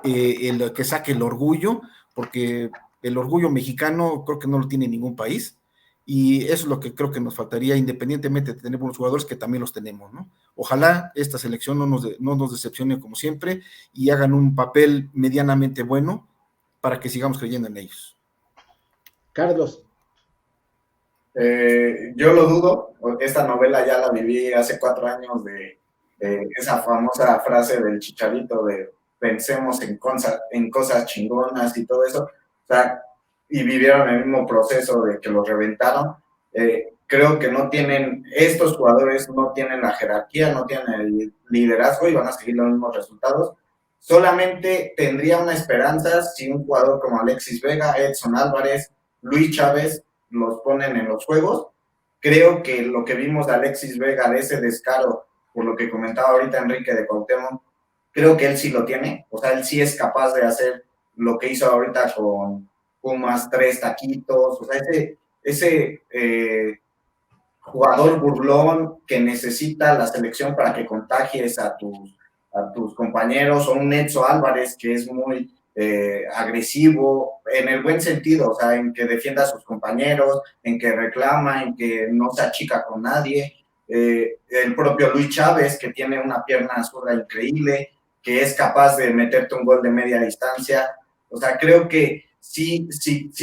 que saque el orgullo, porque el orgullo mexicano creo que no lo tiene ningún país, y eso es lo que creo que nos faltaría, independientemente de tener buenos jugadores, que también los tenemos, ¿no? Ojalá esta selección no nos decepcione como siempre y hagan un papel medianamente bueno para que sigamos creyendo en ellos. Carlos. Yo lo dudo, esta novela ya la viví hace 4 años de esa famosa frase del Chicharito de pensemos en cosas chingonas y todo eso, o sea, y vivieron el mismo proceso de que los reventaron. Creo que estos jugadores no tienen la jerarquía, no tienen el liderazgo y van a seguir los mismos resultados. Solamente tendría una esperanza si un jugador como Alexis Vega, Edson Álvarez, Luis Chávez los ponen en los juegos. Creo que lo que vimos de Alexis Vega, de ese descaro, por lo que comentaba ahorita Enrique de Cuauhtémoc, creo que él sí lo tiene, o sea, él sí es capaz de hacer lo que hizo ahorita con Pumas, 3 taquitos, o sea, ese jugador burlón que necesita la selección para que contagies a tus compañeros, o un Edson Álvarez que es muy agresivo, en el buen sentido, o sea, en que defienda a sus compañeros, en que reclama, en que no se achica con nadie. El propio Luis Chávez, que tiene una pierna zurda increíble, que es capaz de meterte un gol de media distancia. O sea, creo que si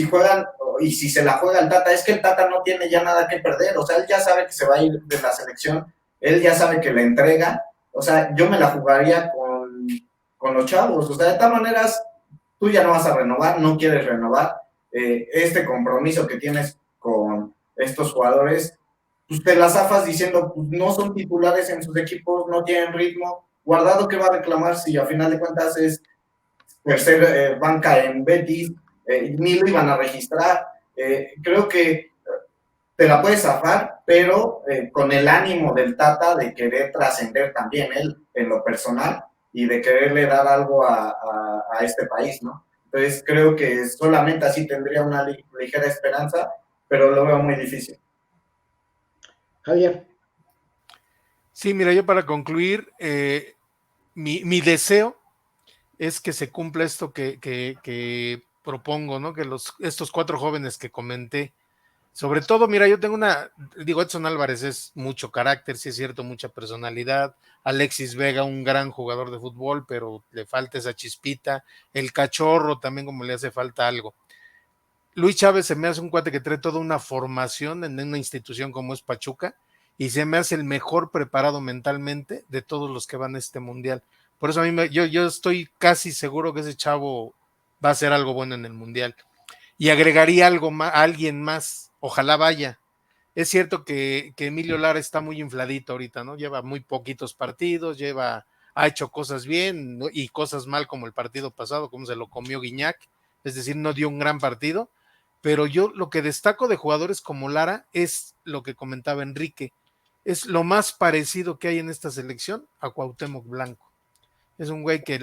juegan, y si se la juega el Tata, es que el Tata no tiene ya nada que perder, o sea, él ya sabe que se va a ir de la selección, él ya sabe que la entrega, o sea, yo me la jugaría con los chavos, o sea, de todas maneras, tú ya no vas a renovar, no quieres renovar, este compromiso que tienes con estos jugadores, pues te las zafas diciendo, pues no son titulares en sus equipos, no tienen ritmo. Guardado, ¿qué va a reclamar si a final de cuentas es tercer banca en Betis? Ni lo iban a registrar. Creo que te la puedes zafar, pero con el ánimo del Tata de querer trascender también él en lo personal y de quererle dar algo a este país, ¿no? Entonces creo que solamente así tendría una ligera esperanza, pero lo veo muy difícil. Javier. Sí, mira, yo para concluir, mi deseo es que se cumpla esto que propongo, ¿no? Que estos 4 jóvenes que comenté, sobre todo, mira, yo tengo Edson Álvarez es mucho carácter, sí es cierto, mucha personalidad. Alexis Vega, un gran jugador de fútbol, pero le falta esa chispita. El Cachorro también, como le hace falta algo. Luis Chávez se me hace un cuate que trae toda una formación en una institución como es Pachuca, y se me hace el mejor preparado mentalmente de todos los que van a este mundial. Por eso a mí yo estoy casi seguro que ese chavo va a hacer algo bueno en el mundial. Y agregaría a alguien más, ojalá vaya. Es cierto que Emilio Lara está muy infladito ahorita, ¿no? Lleva muy poquitos partidos, ha hecho cosas bien, ¿no? Y cosas mal, como el partido pasado, como se lo comió Guiñac, es decir, no dio un gran partido, pero yo lo que destaco de jugadores como Lara es lo que comentaba Enrique, es lo más parecido que hay en esta selección a Cuauhtémoc Blanco. Es un güey que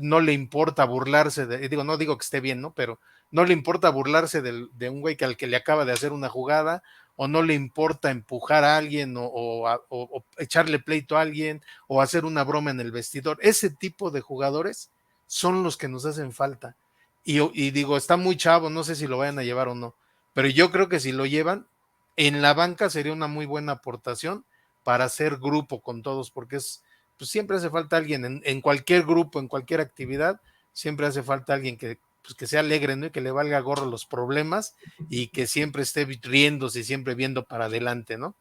no le importa burlarse no digo que esté bien, ¿no? Pero no le importa burlarse de un güey al que le acaba de hacer una jugada, o no le importa empujar a alguien o echarle pleito a alguien o hacer una broma en el vestidor. Ese tipo de jugadores son los que nos hacen falta. Y digo, está muy chavo, no sé si lo vayan a llevar o no, pero yo creo que si lo llevan, en la banca sería una muy buena aportación para hacer grupo con todos, porque pues siempre hace falta alguien en cualquier grupo, en cualquier actividad, siempre hace falta alguien que sea alegre, ¿no? Y que le valga gorro los problemas y que siempre esté riéndose y siempre viendo para adelante, ¿no?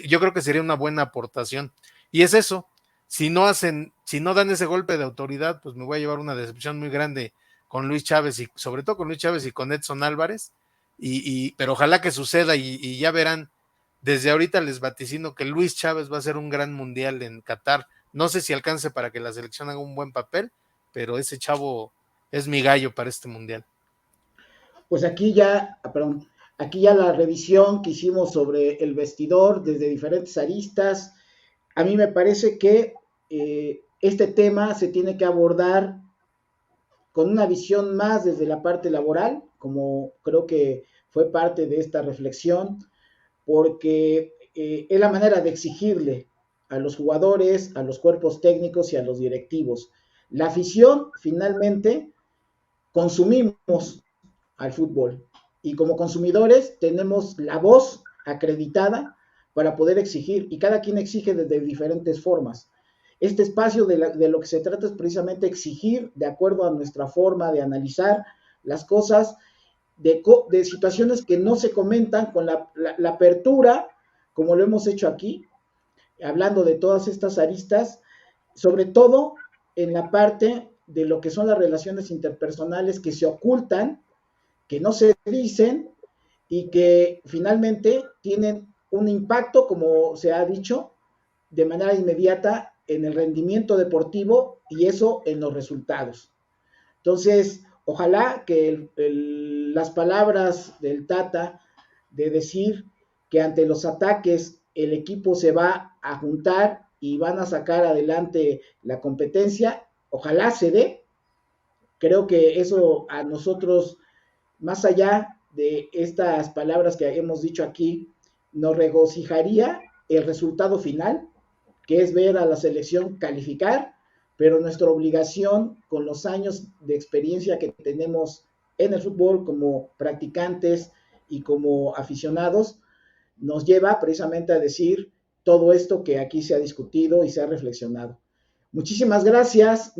Yo creo que sería una buena aportación. Y es eso, si no dan ese golpe de autoridad, pues me voy a llevar una decepción muy grande con Luis Chávez y sobre todo con Luis Chávez y con Edson Álvarez, pero ojalá que suceda y ya verán, desde ahorita les vaticino que Luis Chávez va a ser un gran mundial en Qatar. No sé si alcance para que la selección haga un buen papel, pero ese chavo es mi gallo para este mundial. Pues aquí ya la revisión que hicimos sobre el vestidor desde diferentes aristas, a mí me parece que este tema se tiene que abordar con una visión más desde la parte laboral, como creo que fue parte de esta reflexión, porque es la manera de exigirle a los jugadores, a los cuerpos técnicos y a los directivos. La afición, finalmente, consumimos al fútbol y como consumidores tenemos la voz acreditada para poder exigir y cada quien exige desde diferentes formas. Este espacio de lo que se trata es precisamente exigir de acuerdo a nuestra forma de analizar las cosas, de situaciones que no se comentan con la apertura, como lo hemos hecho aquí, hablando de todas estas aristas, sobre todo en la parte de lo que son las relaciones interpersonales que se ocultan, que no se dicen y que finalmente tienen un impacto, como se ha dicho, de manera inmediata en el rendimiento deportivo y eso en los resultados. Entonces, ojalá que las palabras del Tata de decir que ante los ataques el equipo se va a juntar y van a sacar adelante la competencia, ojalá se dé. Creo que eso a nosotros, más allá de estas palabras que hemos dicho aquí, nos regocijaría el resultado final, que es ver a la selección calificar, pero nuestra obligación con los años de experiencia que tenemos en el fútbol como practicantes y como aficionados, nos lleva precisamente a decir todo esto que aquí se ha discutido y se ha reflexionado. Muchísimas gracias,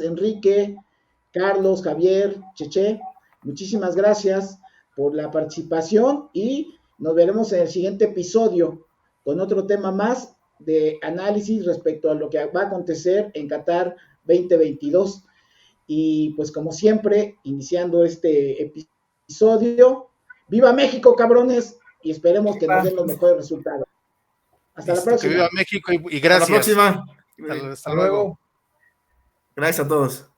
Enrique, Carlos, Javier, Cheche, muchísimas gracias por la participación y nos veremos en el siguiente episodio con otro tema más de análisis respecto a lo que va a acontecer en Qatar 2022. Y pues como siempre, iniciando este episodio, ¡viva México, cabrones! Y esperemos que nos den los mejores resultados. Hasta la próxima. Que viva México y gracias. Hasta la próxima. Hasta luego. Gracias a todos.